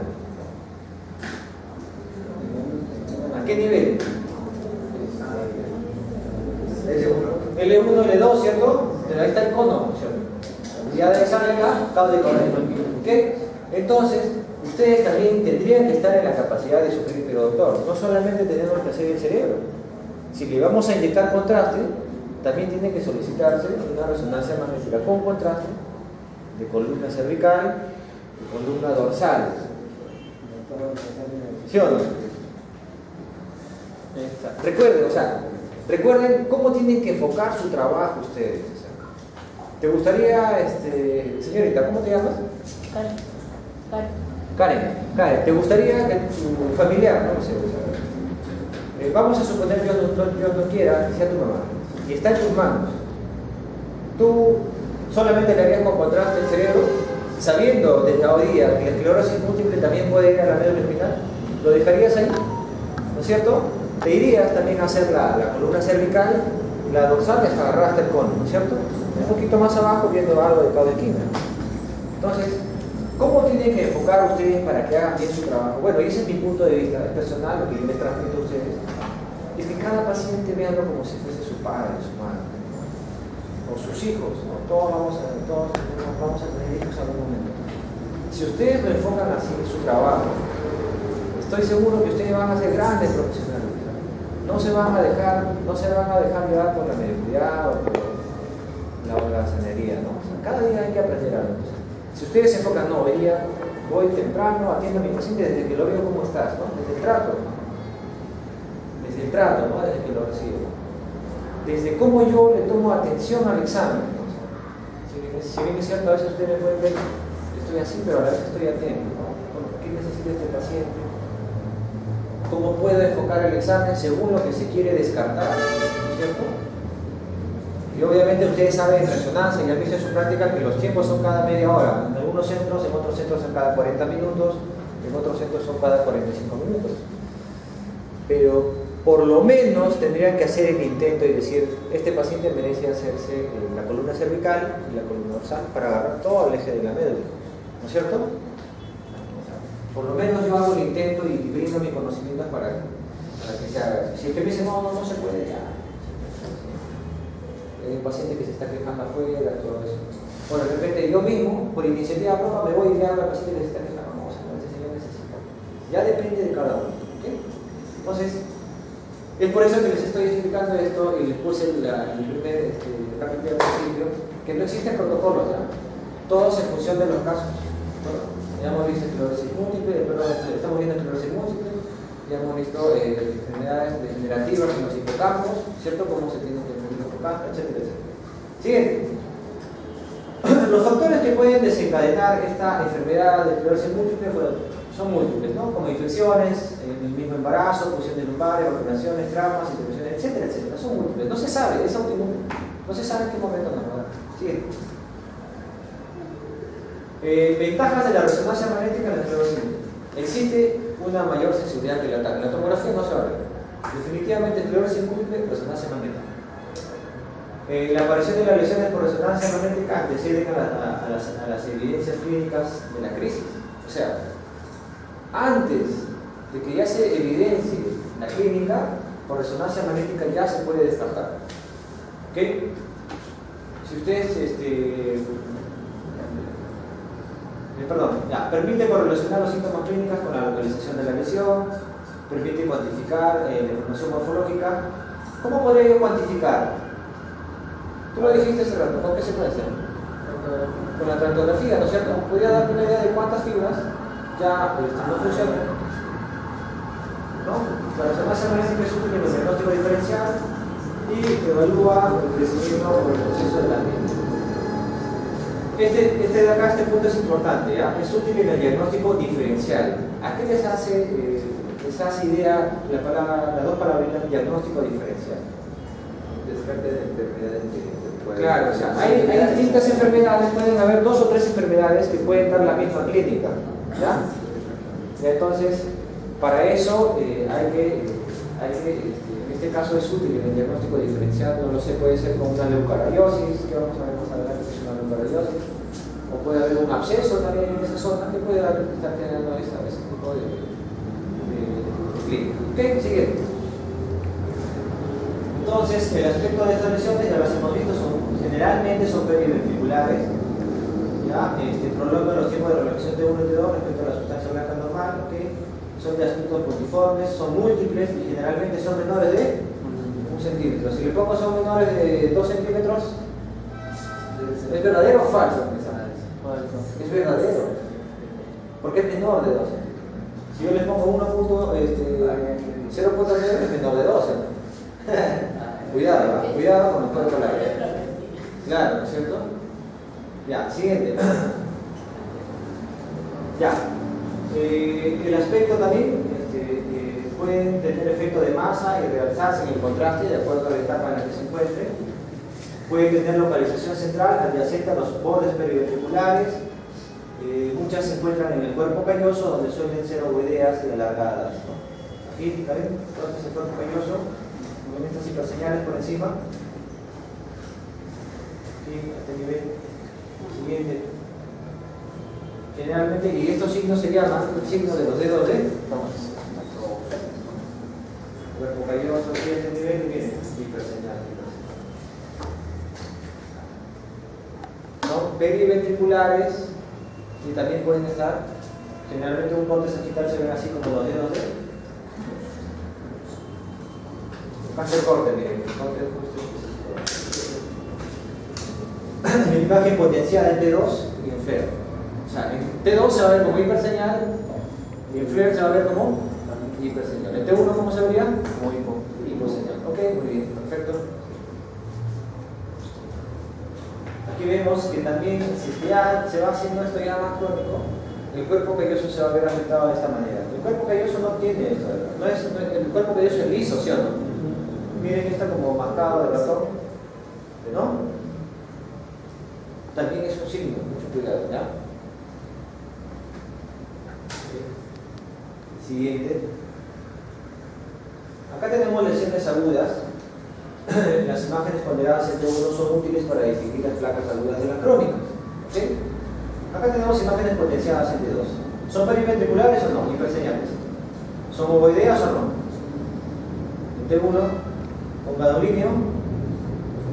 Speaker 2: ¿A qué nivel? L1, L2, ¿cierto? Pero ahí está el cono, ¿cierto? Ya de esa regla, caudal. ¿Ok? Entonces, ustedes también tendrían que estar en la capacidad de sugerir, pero doctor, no solamente tenemos que hacer el cerebro. Si le vamos a inyectar contraste, también tiene que solicitarse una resonancia magnética con contraste de columna cervical y columna dorsal. ¿Sí o no? Recuerden cómo tienen que enfocar su trabajo ustedes. ¿Te gustaría, señorita, ¿cómo te llamas? Karen, ¿te gustaría que tu familiar, no sé, vamos a suponer que Dios no quiera que sea tu mamá, y está en tus manos, tú solamente le harías con contraste el cerebro, sabiendo desde hoy día que la esclerosis múltiple también puede ir a la médula espinal? ¿Lo dejarías ahí? ¿No es cierto? Te irías también a hacer la columna cervical, la dorsal, te agarraste el cono, ¿no es cierto? Un poquito más abajo viendo algo de cauda-esquina. Entonces, ¿cómo tienen que enfocar ustedes para que hagan bien su trabajo? Bueno, ese es mi punto de vista, es personal, lo que yo les transmito a ustedes. Es que cada paciente veanlo como si fuese su padre, su madre, o sus hijos, ¿no? Todos vamos a tener hijos en algún momento. Si ustedes lo enfocan así en su trabajo, estoy seguro que ustedes van a ser grandes profesionales. No se van a dejar llevar por la mediocridad o por la holgazanería, ¿no? O sea, cada día hay que aprender algo. Si ustedes se enfocan, no, voy temprano, atiendo a mi paciente desde que lo veo cómo estás, ¿no? Desde el trato, ¿no? Desde que lo recibo. Desde cómo yo le tomo atención al examen, ¿no? O sea, si bien es cierto, a veces ustedes me pueden ver, estoy así, pero a la vez estoy atento, ¿no? ¿Qué necesita este paciente? ¿Cómo puedo enfocar el examen según lo que se quiere descartar? ¿No es cierto? Y obviamente ustedes saben en resonancia y han visto en su práctica que los tiempos son cada media hora. En algunos centros, en otros centros son cada 40 minutos, en otros centros son cada 45 minutos. Pero por lo menos tendrían que hacer el intento y decir, este paciente merece hacerse la columna cervical y la columna dorsal para agarrar todo el eje de la médula. ¿No es cierto? Por lo menos yo hago el intento y brindo mis conocimientos para que se haga. Si es que me dicen, no se puede, ya. Hay un paciente que se está quejando afuera, todo eso. Bueno, de repente yo mismo, por iniciativa propia, me voy y le hago al paciente que se está quejando. No, este señor necesita. Ya depende de cada uno. ¿Okay? Entonces, es por eso que les estoy explicando esto y les puse el primer capítulo al principio, que no existen protocolos, ¿ya? Todos en función de los casos. Ya hemos visto esclerosis múltiple, estamos viendo esclerosis múltiple, ya hemos visto enfermedades degenerativas en los hipocampos, ¿cierto? Cómo se tienen que medir los hipocampos, etcétera, etcétera. Siguiente. Los factores que pueden desencadenar esta enfermedad de esclerosis múltiple son múltiples, ¿no? Como infecciones, el mismo embarazo, fusión de lumbares, operaciones, traumas, intervenciones, etcétera, etcétera. Son múltiples. No se sabe, es autoinmune. No se sabe en qué momento nos va a dar. Siguiente. Ventajas de la resonancia magnética en la esclerosis múltiple. Existe una mayor sensibilidad que la TAC. La tomografía no se va a ver. Definitivamente esclerosis múltiple, resonancia magnética. La aparición de las lesiones por resonancia magnética anteceden a las evidencias clínicas de la crisis. O sea, antes de que ya se evidencie la clínica, por resonancia magnética ya se puede descartar. ¿Ok? Si ustedes permite correlacionar los síntomas clínicos con la localización de la lesión, permite cuantificar la información morfológica. ¿Cómo podría yo cuantificar? Tú lo dijiste hace rato, ¿con qué se puede hacer? Con la tractografía, ¿no es cierto? Podría darte una idea de cuántas fibras ya no funcionan, ¿no? La resonancia magnética es útil en el diagnóstico diferencial y evalúa el crecimiento o el proceso del ambiente. Este de acá, este punto es importante, ¿ya? Es útil en el diagnóstico diferencial. ¿A qué les hace idea las dos palabritas diagnóstico diferencial?
Speaker 6: Descarte de enfermedades que
Speaker 2: Claro, o sea, hay distintas enfermedades, pueden haber 2 o 3 enfermedades que pueden dar la misma clínica, ¿ya? Entonces, para eso en este caso es útil en el diagnóstico diferencial, no lo sé, puede ser con una leucariosis, que vamos a ver más adelante que es una leucariosis, o puede haber un absceso también en esa zona que puede estar generando ese tipo de clínica. ¿Ok? Siguiente. Entonces, el aspecto de estas lesiones, ya las hemos visto, generalmente son periventriculares, ¿ya? Prolongan los tiempos de relajación T1 y T2 respecto a la sustancia blanca normal, ¿okay? Son de aspectos multiformes, son múltiples y generalmente son menores de 1 centímetro. Si le pongo son menores de 2 centímetros, ¿es verdadero o falso? Es verdadero, porque es menor de 12. Si yo les pongo 0.9 es menor de 12. Cuidado con los cuerpos al aire. Claro, ¿no es cierto? Ya, siguiente. Ya. El aspecto también puede tener efecto de masa y realzarse en el contraste de acuerdo a la etapa en la que se encuentre. Puede tener localización central adyacente a los bordes periventriculares. Muchas se encuentran en el cuerpo calloso, donde suelen ser ovoideas y alargadas, ¿no? Aquí, ¿ven? Entonces el cuerpo calloso, con estas hiperseñales por encima. Aquí, a este nivel. Siguiente. Generalmente, y estos signos se llaman signos de los dedos de cuerpo calloso, aquí a este nivel, y miren, hiperseñal. ¿No? Periventriculares, y también pueden estar, generalmente un corte sagital se ven así como los dedos de más el corte, miren, el corte justo. La imagen potenciada en T2 y en FLAIR. O sea, en T2 se va a ver como hiperseñal y en FLAIR se va a ver como hiperseñal. En T1, ¿cómo se vería? Como hiposeñal. Ok, muy bien, perfecto. Aquí vemos que también, si ya se va haciendo esto ya más crónico, el cuerpo calloso se va a ver afectado de esta manera. El cuerpo calloso no tiene esto, el cuerpo calloso es liso, ¿sí o no? Miren esta como marcado de ratón, ¿no? También es un signo, mucho cuidado, ¿ya? Siguiente. Acá tenemos lesiones agudas. Las imágenes ponderadas en T1 son útiles para distinguir las placas agudas de las crónicas. ¿Sí? Acá tenemos imágenes potenciadas en T2. ¿Son periventriculares o no? Hiperseñales. ¿Son ovoideas o no? En T1, con gadolíneo,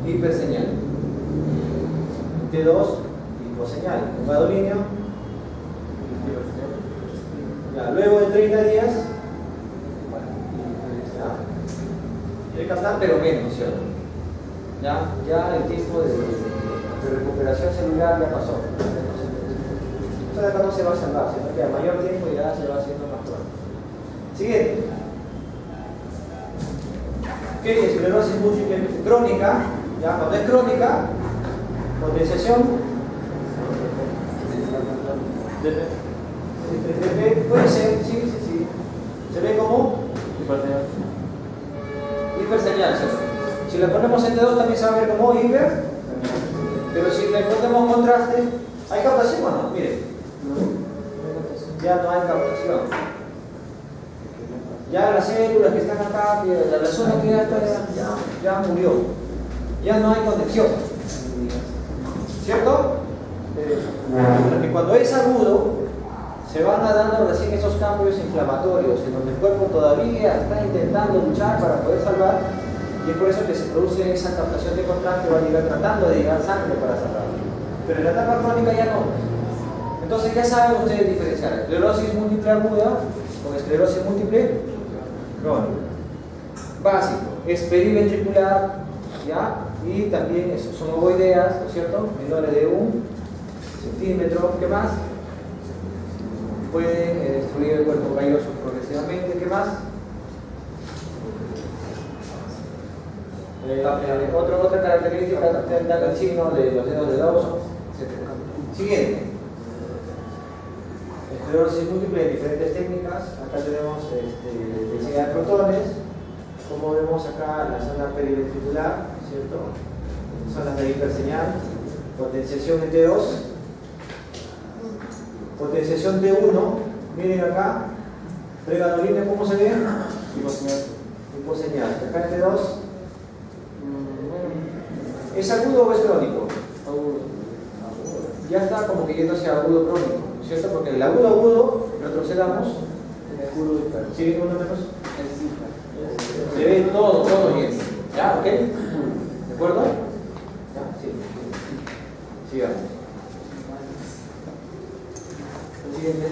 Speaker 2: hiperseñal. En T2, hiposeñal. Con gadolíneo, ya, luego de 30 días, tiene que estar, pero menos, ¿sí? Ya el tiempo de recuperación celular ya pasó. Esto de acá no se va a salvar, sino que a mayor tiempo ya se va haciendo más pronto. Siguiente. ¿Qué es? Esclerosis múltiple crónica. Ya, cuando es crónica, potenciación. Puede ser, sí. Se ve como hiperseñal, ¿sí? Si le ponemos en T2 también se va a ver como hiper, pero si le ponemos contraste, ¿hay captación o no? Miren, ya no hay captación. Ya las células que están acá, la zona que ya está, ya murió. Ya no hay conexión. ¿Cierto? Porque cuando es agudo, se van a dando recién esos cambios inflamatorios en donde el cuerpo todavía está intentando luchar para poder salvar, y es por eso que se produce esa captación de contraste, va a llegar tratando de llegar sangre para salvar. Pero en la etapa crónica ya no. Entonces ya saben ustedes diferenciar esclerosis múltiple aguda con esclerosis múltiple crónica. Básico, es periventricular, ¿ya? Y también son ovoideas, ¿no es cierto? Menores de 1 centímetro. ¿Qué más? Pueden destruir el cuerpo calloso progresivamente. ¿Qué más? Otra característica del signo de los dedos de Dawson. Siguiente. Esclerosis múltiple en diferentes técnicas. Acá tenemos densidad de protones. Como vemos acá, la zona periventricular, ¿cierto? Zonas de hiperseñal. Potenciación en T2. Potenciación T1. Miren acá. Preganolona, ¿cómo se ve? Hiposeñal. Acá en T2. ¿Es agudo o es crónico? Agudo. Ya está como que yendo hacia agudo crónico, ¿no es cierto? Porque el agudo retrocedamos. ¿Sí ven uno menos? Se ve todo bien. ¿Ya? ¿Ok? ¿De acuerdo? ¿Ya? Sí. Sigamos. El siguiente.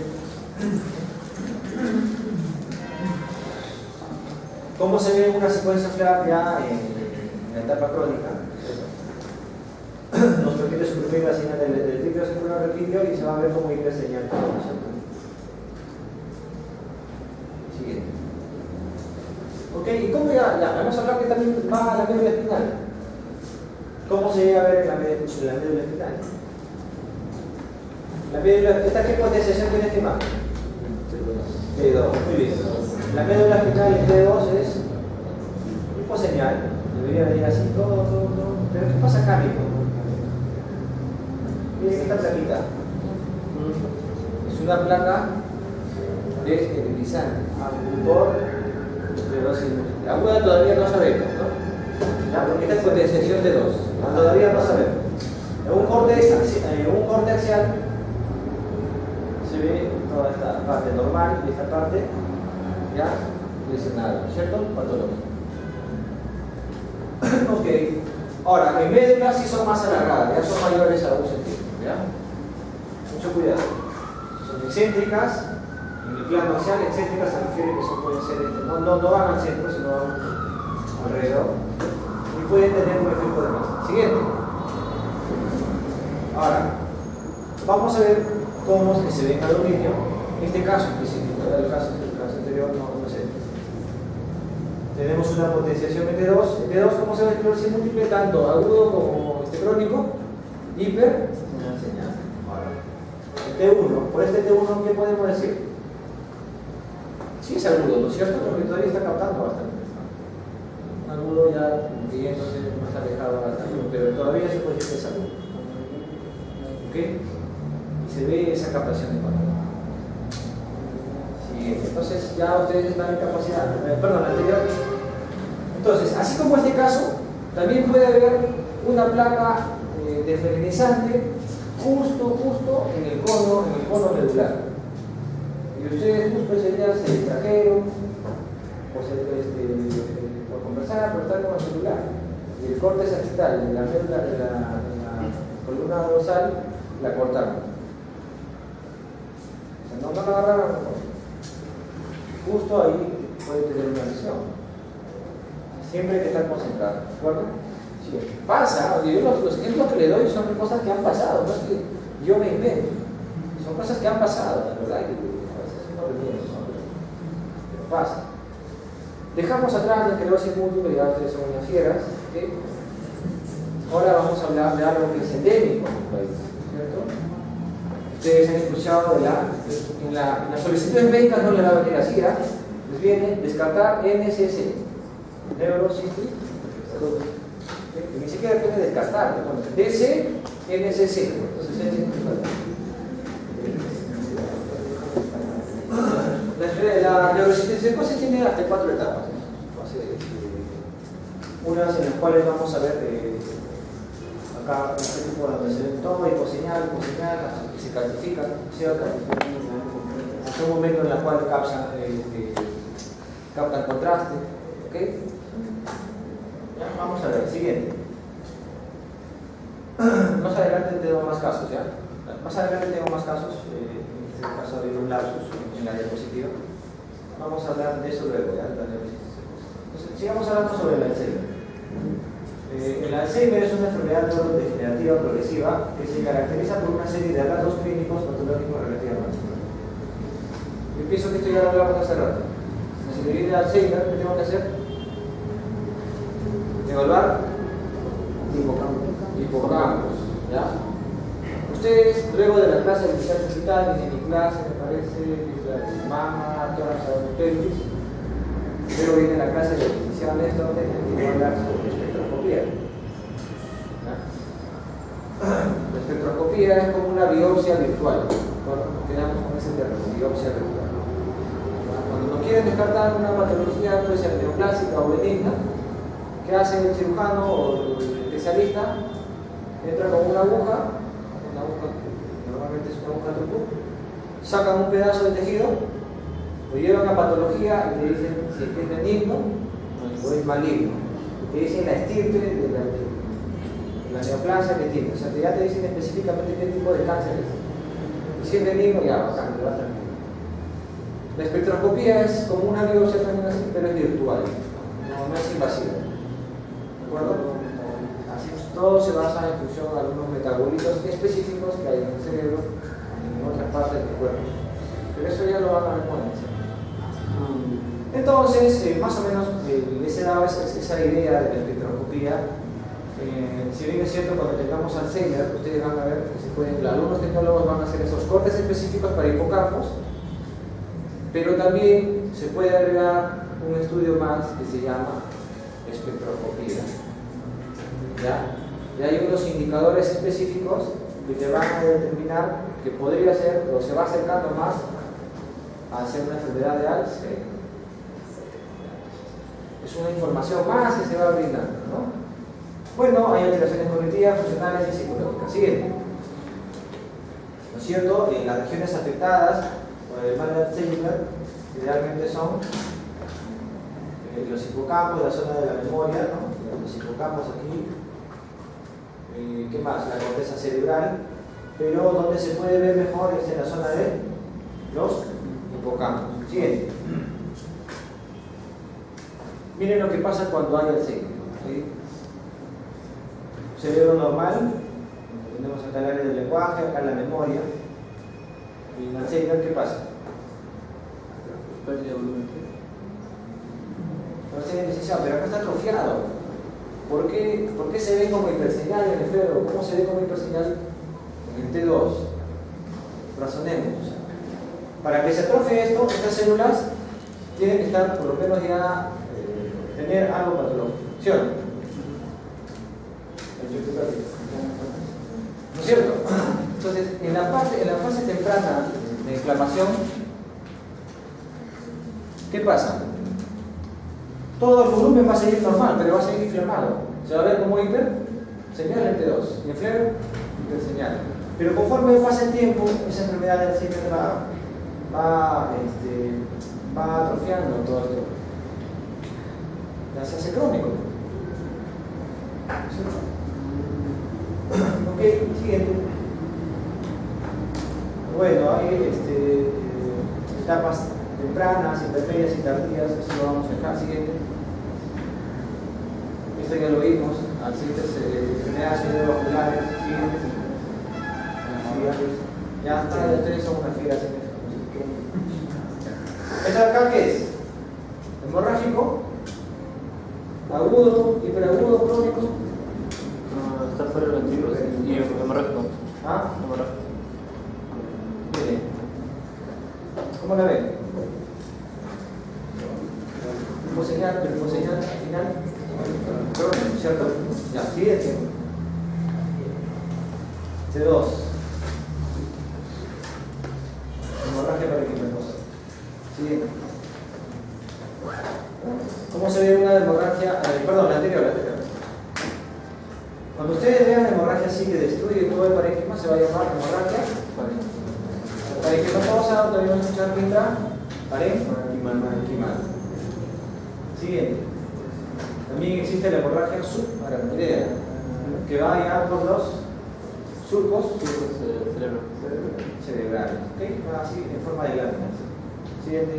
Speaker 2: ¿Cómo se ve una secuencia FLAP ya en la etapa crónica? Nos permite suprimir la señal del tripio circular requilio y se va a ver como hiperseñal. Siguiente. Ok, ¿y cómo ya? Vamos a hablar que también va a la médula espinal. ¿Cómo se llega a ver en la médula espinal? La médula, ¿esta qué potenciación tiene esta imagen? T2, muy bien. La médula espinal en T2 es hiposeñal, debería venir así, todo. Pero ¿qué pasa acá, amigo? Miren esta plaquita. Es una placa desesterilizante. Por esclerosis múltiple. Aguda todavía no sabemos, ¿no? ¿Ya? Porque esta es potenciación de 2. Todavía no sabemos. En un corte axial se ve toda esta parte normal y esta parte ya lesionada, ¿cierto? Patológico. Ok. Ahora, en médula sí son más alargadas, ya son mayores a 1 centímetro, ¿ya? Mucho cuidado. Son excéntricas, en el plano axial, excéntricas se refiere que eso pueden ser, no van al centro, sino alrededor, y pueden tener un efecto de masa. Siguiente. Ahora, vamos a ver cómo es que se ve en aluminio, en este caso específico, el caso anterior no sé. Tenemos una potenciación en T2. En T2, ¿cómo se ve esclerosis múltiple? Tanto agudo como crónico, hiperseñal. Ahora, el T1, por este T1, ¿qué podemos decir? Sí es agudo, ¿no es cierto? Porque todavía está captando bastante. Agudo ya yéndose más alejado a la luz, pero todavía se puede decir que es agudo. ¿Ok? Y se ve esa captación de pantalla. Entonces ya ustedes están en capacidad, perdón, anterior. Entonces, así como este caso, también puede haber una placa desmelinizante justo en el cono medular. Y ustedes justo ese día se distrajeron por conversar, por estar con el celular. Y el corte sagital de la médula de la columna dorsal la cortaron. O sea, no la agarraron. Justo ahí puede tener una lesión. Siempre hay que estar concentrado, ¿de acuerdo? Sí. Pasa, yo los ejemplos que le doy son cosas que han pasado, no es que yo me invento. Son cosas que han pasado, la verdad, que a veces uno lo tiene, ¿no? Pero pasa. Dejamos atrás la esclerosis múltiple, ya ustedes son unas fieras, ¿okay? Ahora vamos a hablar de algo que es endémico en el país, ¿cierto? Ustedes han escuchado en las solicitudes médicas no le va a venir así, ¿ah? Les viene descartar NSS, neurocystic, ni siquiera puede descartar, DC, NSS. Entonces, la neurocystic tiene hasta 4 etapas. Unas en las cuales vamos a ver acá este tipo de se ven todo hiposeñal, que se calcifican, ¿cierto? Hasta un momento en el cual captan contraste, ¿ok? Ya, vamos a ver, siguiente. Más adelante tengo más casos, ¿ya? Más adelante tengo más casos, en este caso de un lapsus en la diapositiva. Vamos a hablar de eso luego, ¿ya? Entonces, sigamos hablando sobre el Alzheimer. El Alzheimer es una enfermedad neurodegenerativa progresiva que se caracteriza por una serie de rasgos clínicos patológicos relativamente. Yo pienso que esto ya lo hablamos hace rato. Si le viene el Alzheimer, ¿qué tengo que hacer? Evaluar clase del inicial hospital, viene mi clase, me parece, que es la de mama, tórax, pelvis. Luego viene la clase de inicial esto, donde tengo que hablar sobre espectroscopía. La espectroscopía es como una biopsia virtual. Nos quedamos con ese término, biopsia virtual. Cuando nos quieren descartar una patología, puede ser neoplásica o benigna, ¿qué hace el cirujano o el especialista? Entra con una aguja que normalmente es una aguja tubo, sacan un pedazo de tejido, lo llevan a patología y te dicen si es que es benigno o es maligno. Te dicen la estirpe de la neoplasia que tiene, o sea, ya te dicen específicamente qué tipo de cáncer es. Y si es benigno, ya, bacán, te va tranquilo. La espectroscopía es como una biopsia también así, pero es virtual, no es invasiva. ¿De acuerdo? Así todo se basa en función de algunos metabolitos específicos que hay en el cerebro y en otras partes del cuerpo. Pero eso ya lo van a ver con eso. Entonces, más o menos les he dado esa idea de la espectroscopía. Si bien es cierto, cuando tengamos Alzheimer, ustedes van a ver que se pueden, los alumnos tecnólogos van a hacer esos cortes específicos para hipocampos, pero también se puede agregar un estudio más que se llama espectroscopía. ¿Ya? Y hay unos indicadores específicos que te van a determinar que podría ser o se va acercando más a ser una enfermedad de Alzheimer. Es una información más que se va brindando, ¿no? Bueno, hay alteraciones cognitivas, funcionales y psicológicas. Siguiente. ¿No es cierto? En las regiones afectadas por el mal de Alzheimer, idealmente son los hipocampos, la zona de la memoria, ¿no? Los hipocampos aquí. ¿Qué más? La corteza cerebral. Pero donde se puede ver mejor es en la zona de los hipocampos. Siguiente. Miren lo que pasa cuando hay Alzheimer. ¿Sí? Cerebro normal, tenemos acá el área del lenguaje, acá la memoria. Y en Alzheimer, ¿qué pasa?
Speaker 4: Pérdida de volumen.
Speaker 2: Pero acá está atrofiado. ¿Por qué se ve como hiperseñal en el cerebro? ¿Cómo se ve como hiperseñal en el T2? Razonemos. Para que se atrofie esto, estas células tienen que estar, por lo menos ya, tener algo patológico. ¿Sí o no? ¿No es cierto? Entonces, en la fase temprana de inflamación, ¿qué pasa? Todo el volumen va a seguir normal, pero va a seguir inflamado. Se va a ver como hiperseñal en T2. Y en flebo, hiperseñal. Pero conforme pasa el tiempo, esa enfermedad de Alzheimer va atrofiando todo esto. Ya se hace crónico. Ok, siguiente. Bueno, hay etapas tempranas, intermedias y tardías, eso lo vamos a dejar. Siguiente. Esto ya lo vimos, accidentes, enfermedades cerebrovasculares. Siguiente. Ya está, ustedes son unas fieras en esto. ¿Esto acá qué es? Hemorrágico, agudo, hiperagudo, crónico.
Speaker 4: No, está fuera del antiguo y hemorrágico.
Speaker 2: ¿Ah?
Speaker 4: Hemorrágico.
Speaker 2: Mire, ¿cómo la ven? Hiposeñal, hiposeñal, al final. Crónico, ¿cierto? Ya, siguiente. T2. Hemorragia periquimenosa. Siguiente. ¿Cómo se ve una hemorragia? Perdón, la anterior. Cuando ustedes vean hemorragia así que destruye todo el parénquima, se va a llamar hemorragia parenquimatosa, todavía no escuchar pinta, parenquimal. Siguiente. También existe la hemorragia subaracnoidea, que va ya por los surcos cerebrales. ¿Okay? Va así en forma de láminas. Siguiente.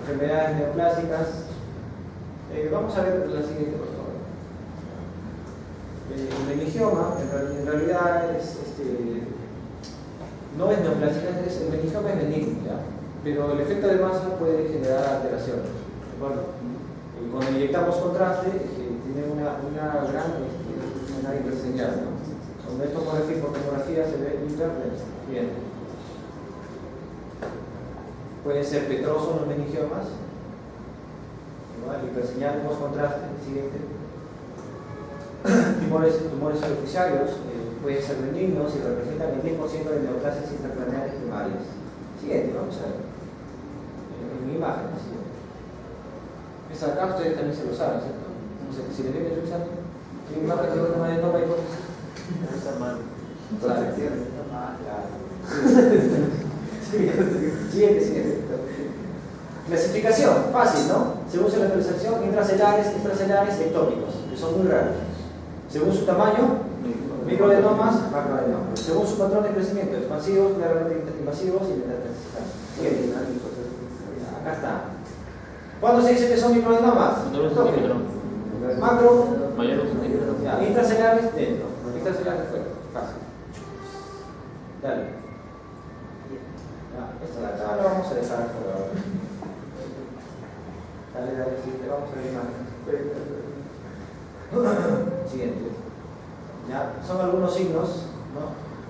Speaker 2: Enfermedades neoplásicas. Vamos a ver la siguiente, por favor. El meningioma, en realidad, no es neoplásica, el meningioma es benigno, ¿ya? Pero el efecto de masa puede generar alteraciones. ¿De acuerdo? Y cuando inyectamos contraste, tiene una gran una hiperseñal, ¿no? Donde es tomografía se ve internet. Bien. Pueden ser petrosos los meningiomas, hiperseñal, post contraste, siguiente. Tumores superficiarios pueden ser benignos y representan el 10% de neoplasias intracraneales primarias. Siguiente, vamos a ver. En mi imagen, siguiente. Esta acá ustedes también se lo saben, ¿cierto? No sé si le viene revisando. ¿Tiene imagen de una de toma y hipótesis?
Speaker 4: No está mal.
Speaker 2: Claro. Siguiente. Clasificación, fácil, ¿no? Según su localización, intracelares, extracelares, ectópicos, que son muy raros. Según su tamaño, microadenomas, macroadenomas. Según su patrón de crecimiento, expansivos, claramente invasivos y metastasis. Siguiente. Acá está. ¿Cuándo se dice que son microadenomas? Macro,
Speaker 4: Mayor de un centímetro.
Speaker 2: ya, intracelares dentro, intracelares fuera. Fácil. Dale. Ya, esta de acá la vamos a dejar por ahora. Dale, siguiente, vamos a ver imágenes. Siguiente. Ya, son algunos signos, ¿no?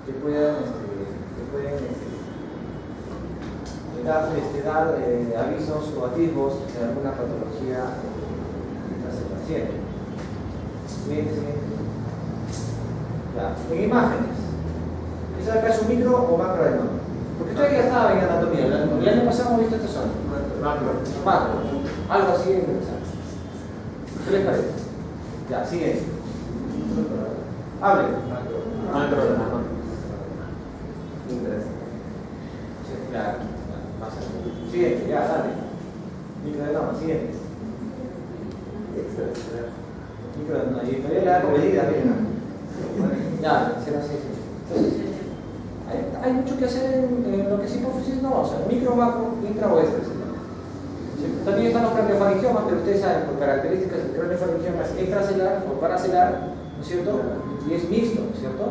Speaker 2: que pueden dar avisos o atisbos de alguna patología intracelular. Siguiente. Ya, en imágenes. ¿Esa de acá es un micro o macroadenoma? Porque ustedes ya estaban en anatomía. El año pasado hemos visto esta zona. Macro. Algo así interesante. ¿Qué les parece? Ya, siguiente. Hable.
Speaker 4: Macroadenoma.
Speaker 2: Sí, claro. Siguiente, ya, dale. Microadenoma, siguiente. Microadenoma. Y todavía le da comedida, miren. Ya, será así. Entonces, hay mucho que hacer en lo que es hipófisis, no, o sea, micro, macro, intra o extracelular. También están los craniofaringiomas, pero ustedes saben, por características, el craniofaringioma es extracelular o paracelular, ¿no es cierto? Y es mixto, ¿no es cierto?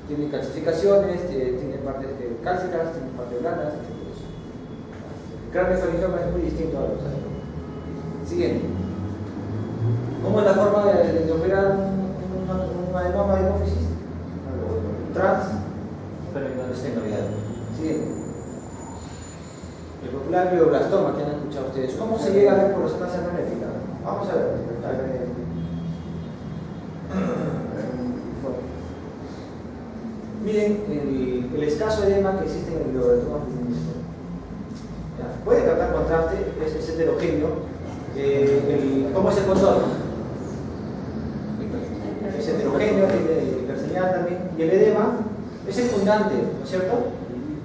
Speaker 2: Tiene calcificaciones, tiene partes cálcicas, tiene partes blandas, etc. El craniofaringioma es muy distinto a los otros. Siguiente. ¿Cómo es la forma de operar un adenoma de hipófisis? Trans. Estenoidal. Siguiente. El popular glioblastoma que han escuchado ustedes. ¿Cómo se llega a ver por resonancia magnética? Vamos a ver. Miren el escaso edema que existe en el glioblastoma fulminante. Puede captar contraste, es heterogéneo. ¿Cómo es el contorno? Es heterogéneo, tiene hiperseñal también. Y el edema es secundante, ¿no es cierto?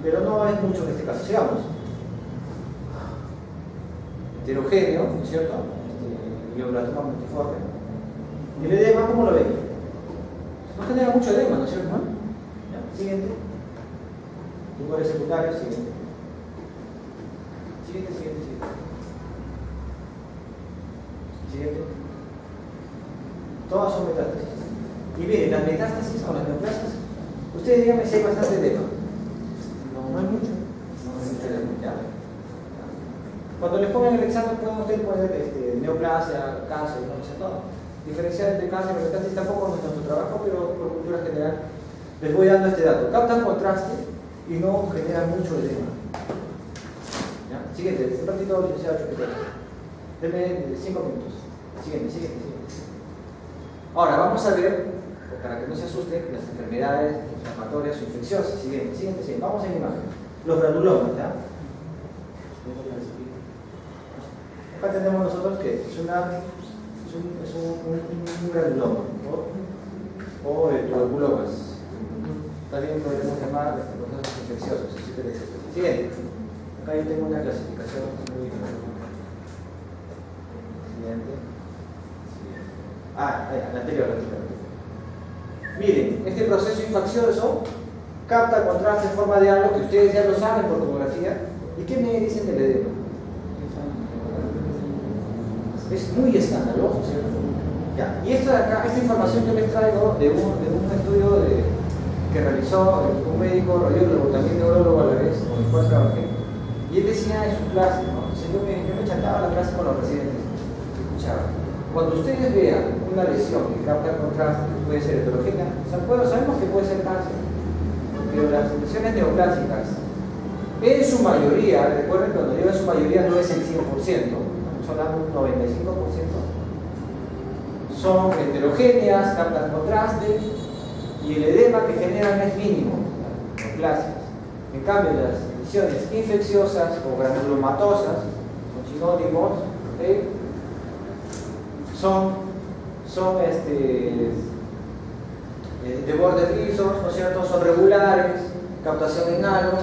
Speaker 2: Pero no es mucho en este caso. Sigamos. Heterogéneo, ¿no es cierto? Glioblastoma multiforme. ¿Y el edema cómo lo ven? No genera mucho edema, ¿no es cierto? ¿Ya? Siguiente. Tumores secundarios, siguiente. Siguiente. Todas son metástasis. Y miren, las metástasis o las neoplasias, ustedes díganme si hay bastante edema. No hay mucho. ¿Ya? Cuando les pongan el examen pueden ustedes poner neoplasia, cáncer, no sé todo. Diferenciar entre cáncer y metástasis tampoco no es nuestro trabajo, pero por cultura general les voy dando este dato. Captan contraste y no generan mucho edema. ¿Ya? Siguiente, un ratito licenciado Chupetero. Denme 5 minutos. Siguiente. Ahora vamos a ver, para que no se asusten, las enfermedades inflamatorias o infecciosas. Siguiente. Vamos en imagen. Los granulomas, ¿ya? Acá tenemos nosotros que es un granuloma o tuberculomas. También podemos llamar procesos infecciosos, etc. Siguiente. Acá yo tengo una clasificación muy interesante. Siguiente. La anterior. Miren, este proceso infeccioso capta contraste en forma de halo, que ustedes ya lo saben por tomografía. ¿Y qué me dicen del edema? Es muy escandaloso, ¿cierto? Ya. Y esta información yo les traigo de un estudio que realizó un médico radiólogo, también neurólogo a la vez, con el cual trabajé. Y él decía en su clase, ¿no? Yo me chantaba la clase con los residentes, escuchaba. Cuando ustedes vean una lesión que capta el contraste, que puede ser heterogénea, sabemos que puede ser cáncer, pero las lesiones neoplásicas, en su mayoría, recuerden que cuando digo en su mayoría no es el 100%, estamos hablando de un 95%, son heterogéneas, captan contraste y el edema que generan es mínimo, neoplasias. En cambio, las lesiones infecciosas o granulomatosas, son sinónimos, ¿okay? son de bordes lisos, ¿no es cierto? Son regulares, captación en halo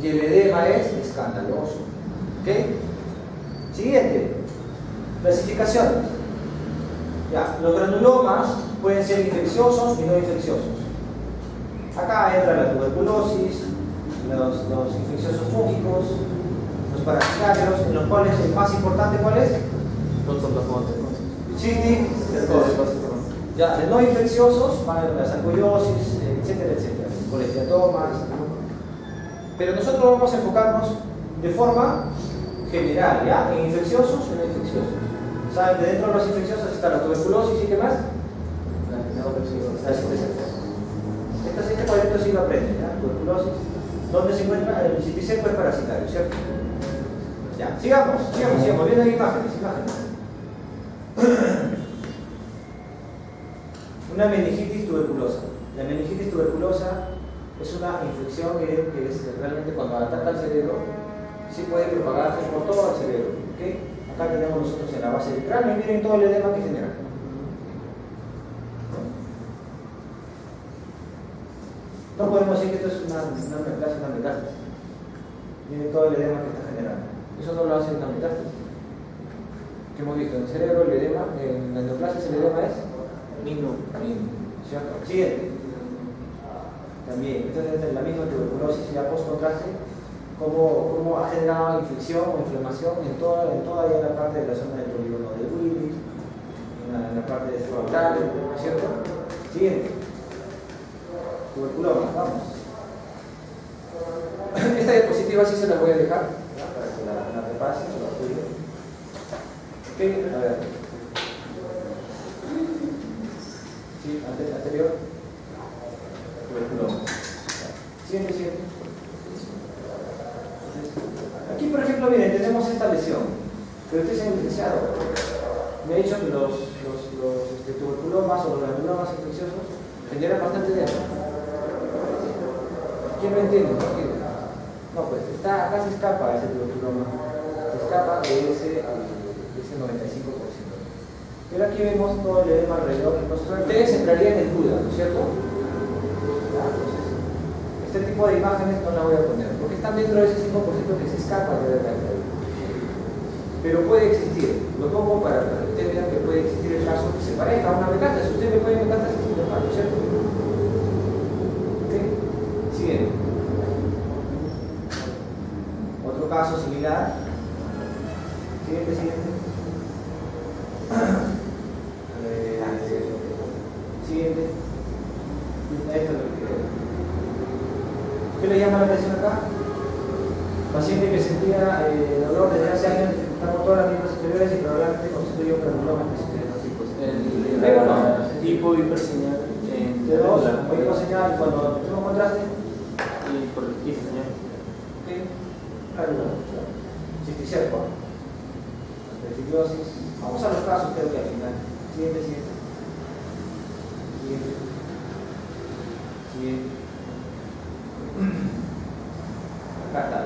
Speaker 2: y el edema es escandaloso. ¿Okay? Siguiente, clasificaciones. Ya, los granulomas pueden ser infecciosos y no infecciosos. Acá entra la tuberculosis, los infecciosos fúngicos, los parasitarios, en los cuales el más importante, ¿cuál es? Cystic fibrosis. Ya, de no infecciosos van las sarcoidosis, etcétera, etcétera, colesteatomas. Pero nosotros vamos a enfocarnos de forma general, ¿ya? En infecciosos y no infecciosos. ¿Saben? De dentro de los infecciosos está la tuberculosis y ¿qué más? La septicemia. Esta 740 sí lo aprenden, ¿ya? Tuberculosis. ¿Dónde se encuentra? El septicemia es parasitario, ¿cierto? Ya, sigamos, viendo imágenes. Una meningitis tuberculosa. La meningitis tuberculosa es una infección que es realmente cuando ataca al cerebro, sí puede propagarse por todo el cerebro. ¿Okay? Acá tenemos nosotros en la base del cráneo y miren todo el edema que genera. No podemos decir que esto es una metástasis. Miren todo el edema que está generando. Eso no lo hace una metástasis. ¿Qué hemos visto? En el cerebro el edema, en la neoplasia el edema es mínimo, ¿cierto? Siguiente. También, entonces es la misma tuberculosis ya post-contraste, cómo ha generado infección o inflamación en toda ya la parte de la zona del polígono de Willis, en la parte de frontal, ¿cierto? Siguiente. Tuberculoma, vamos. Esta diapositiva sí se la voy a dejar, ¿ya? Para que la repasen, la estudien. Ok, a ver. Sí, anterior. Tuberculoma. Siguiente. Aquí, por ejemplo, miren, tenemos esta lesión. Pero usted, señor licenciado, me ha dicho que los tuberculomas o los granulomas infecciosos generan bastante daño. ¿Quién lo entiende? No, pues acá se escapa ese tuberculoma. Se escapa de ese 95%. Pero aquí vemos todo el edema alrededor. Entonces, ustedes entrarían en duda, ¿no es cierto? Este tipo de imágenes no las voy a poner, porque están dentro de ese 5% que se escapa de la realidad. Pero puede existir, lo pongo para que ustedes vean que puede existir el caso que se parezca a una metástasis. Usted me puede metástasis sin normal, ¿no es cierto? ¿Sí? Siguiente. Otro caso similar. Siguiente. Siguiente. Esto es lo que creo. ¿Qué le llama la atención acá? Paciente que sentía dolor desde hace años, dificultad motora, miembros inferiores y probablemente constituye un granuloma específico.
Speaker 4: Tipo hiperseñal en
Speaker 2: hiperseñal cuando tú lo encontraste
Speaker 4: y por el hiperseñal.
Speaker 2: Cisticerco, fibrosis. Vamos a los casos, creo que al final. Siguiente. Acá está.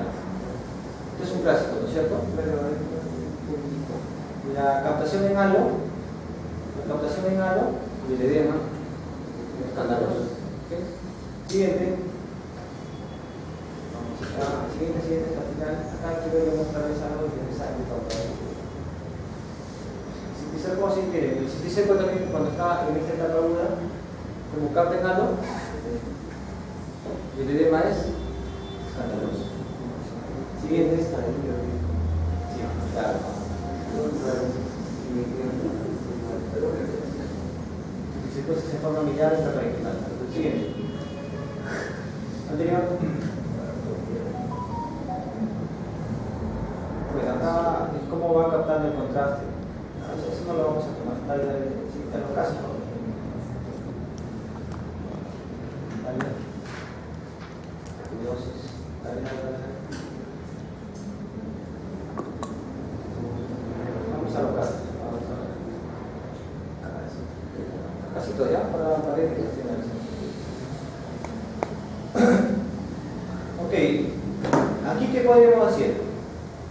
Speaker 2: Este es un clásico, ¿no es cierto? La captación en halo y el edema escandaloso. ¿Okay? Siguiente. Siguiente, al final. Acá quiero mostrarles algo interesante para ustedes. Cisticercosis, miren, el cisticerco también cuando está en esta etapa aguda, como capta en halo, y el edema es escandaloso. Siguiente está ahí. Sí, claro. Cisticercosis en forma miliar está tradicional. Siguiente. Anterior. Pues acá es cómo va captando el contraste. Eso no lo vamos a tomar. Dale, sí, está en los casos. Dale. Dale. Vamos a los casos. Casito ya para ver qué tiene. Ok, aquí qué podríamos hacer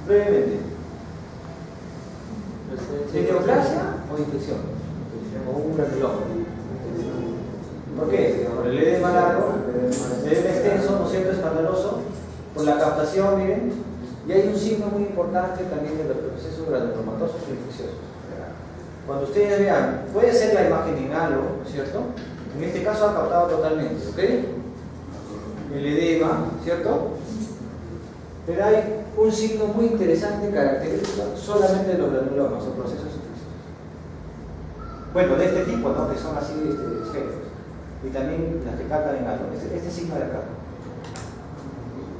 Speaker 2: brevemente. ¿Neoplasia o infección? O un reflujo. ¿Por qué? Por el edema largo, el edema extenso, ¿no es cierto?, escandaloso, por la captación, miren, y hay un signo muy importante también de los procesos granulomatosos o infecciosos. Cuando ustedes vean, puede ser la imagen en halo, ¿no es cierto? En este caso ha captado totalmente, ¿ok? El edema, ¿cierto? Pero hay un signo muy interesante, característico solamente de los granulomas o procesos infecciosos. Bueno, de este tipo, ¿no? Que son así esféricos. Y también las que captan en halo. Este signo de acá.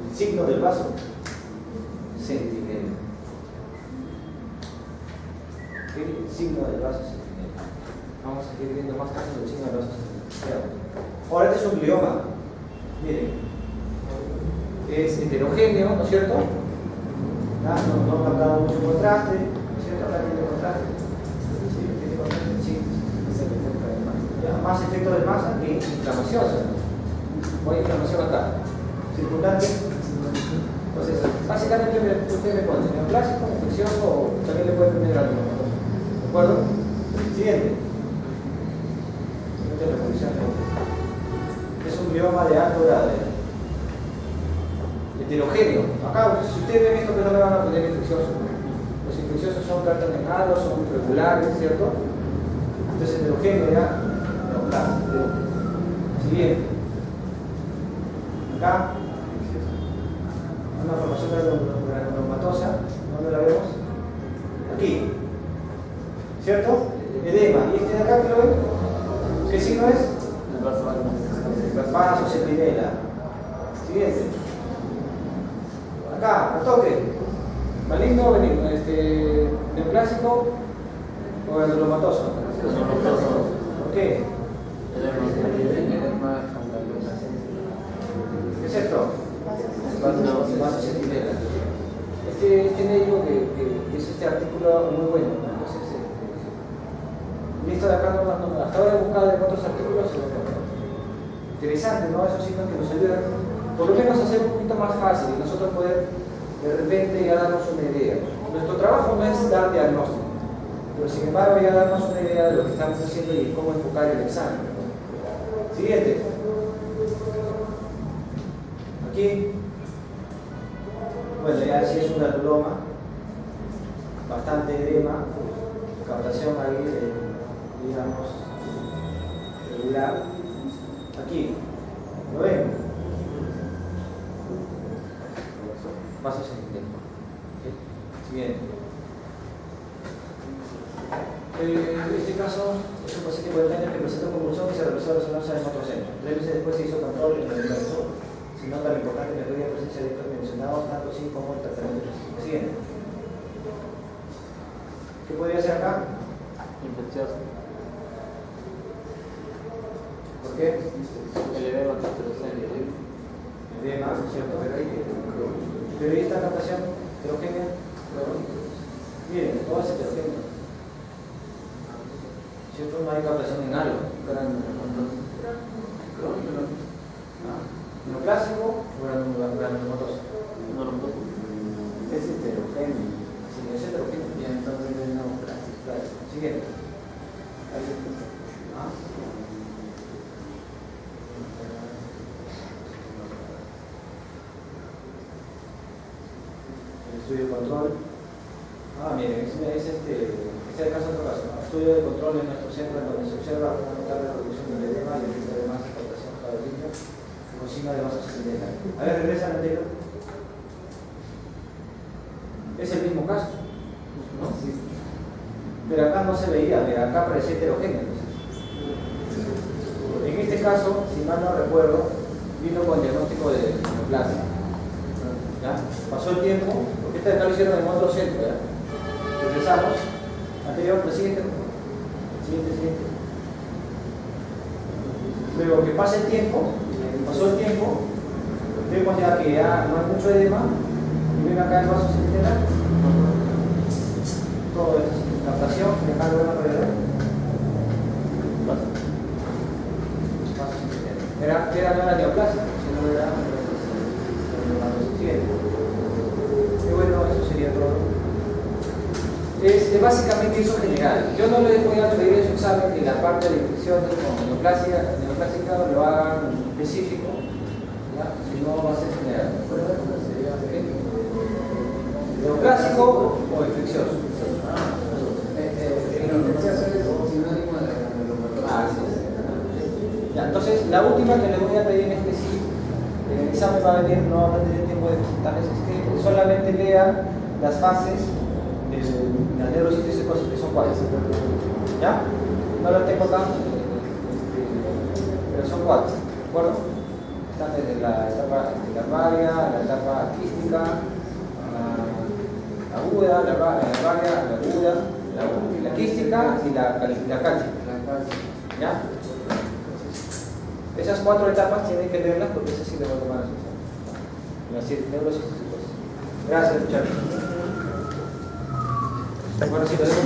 Speaker 2: El signo del vaso centinela. El signo del vaso centinela. Vamos a seguir viendo más casos del signo del vaso centinela. Ahora este es un glioma. Miren. Es heterogéneo, ¿no es cierto? ¿Ah? No ha captado mucho contraste, ¿no es cierto? Acá tiene contraste. Sí, tiene contraste. Sí, es el efecto de masa. ¿Ya? Más efecto de masa que inflamación. Voy a inflamación acá. Circundante. Entonces, básicamente usted me pone neoplásico, infeccioso o también le puede poner granulomatoso. ¿De acuerdo? Siguiente. Es un glioma de alto grado. Heterogéneo. Acá, si ustedes ven esto, que no me van a poner infecciosos. Los infecciosos son cartanejados, son regulares, ¿cierto? Entonces, heterogéneo ya, neoplásico. Siguiente. Acá, una formación granulomatosa, ¿dónde la vemos? Aquí, ¿cierto? Edema. ¿Y este de acá qué lo ven? ¿Qué signo es? El vaso centinela. Siguiente. Acá, al toque. Maligno o benigno, neoplásico o granulomatoso. ¿Por qué? ¿Qué es esto? El vaso centinela. Este medio que es este artículo muy bueno. Entonces, listo de acá, hasta ahora he buscado en otros artículos. Interesante, ¿no? Esos signos que nos ayudan, por lo menos, a hacer un poquito más fácil y nosotros poder de repente ya darnos una idea. Nuestro trabajo no es dar diagnóstico, pero sin embargo ya darnos una idea de lo que estamos haciendo y cómo enfocar el examen. Siguiente. Aquí, bueno, ya sí es un granuloma, bastante edema, captación ahí, digamos, regular. Aquí, ¿lo ven? Vaso centinela. Bien. Este caso es un paciente cuarentena que presentó convulsión y se realizó resonancia en otro centro. 3 meses después se hizo control en el universo, sin nota la importante metodología de presencia de estos mencionados, tanto sí como el tratamiento. Siguiente. ¿Qué podría ser acá?
Speaker 4: Infeccioso.
Speaker 2: ¿Por qué?
Speaker 4: El edema heterogéneo.
Speaker 2: Edema, ¿cierto? Pero ahí está captación heterogénea. Miren, todo es heterogéneo. ¿Cierto? No hay captación en algo. ¿Neoplásico o granulomatoso? Es heterogéneo. Si no es heterogéneo, bien, entonces es neoplásico. Siguiente. Estudio de control. Miren, este caso es otro caso. Estudio de control en nuestro centro en donde se observa una notable reducción del edema y el efecto de masa captación caudillo con signo de vaso centinela. A ver, regresa al anterior. Es el mismo caso, ¿no? Sí. Pero acá no se veía, mira, acá parecía heterogéneo. En este caso, si mal no recuerdo, vino con diagnóstico de neoplasia. ¿Ya? Pasó el tiempo, porque este acá lo hicieron en otro centro, ¿ya? Regresamos. Anterior, presidente. Siguiente. Luego que pase el tiempo, pasó el tiempo, vemos ya que ya no hay mucho edema, y ven acá el vaso central, todo esto es captación, dejando una alrededor. Era no era neoplasia, sino era y bueno, eso sería todo. Básicamente eso general. Yo no les voy a pedir en su examen que la parte de infecciones con neoplásica lo hagan específico, ¿ya? Si no va a ser general. Neoplásico o infeccioso. Ya, entonces, la última que les voy a pedir es que si el examen va a venir, no va a tener tiempo de preguntarles, es que solamente lean las fases de la neurocitis que son 4. ¿Ya? No lo tengo acá, pero son 4. ¿De acuerdo? Están desde la etapa larvaria, la etapa quística, la aguda, la larvaria, la aguda, la quística y la cálcica. ¿Ya? Esas 4 etapas tienen que leerlas porque esas sí les voy a tomar las neurocitis. Gracias, muchachos. Bueno, si lo dejo,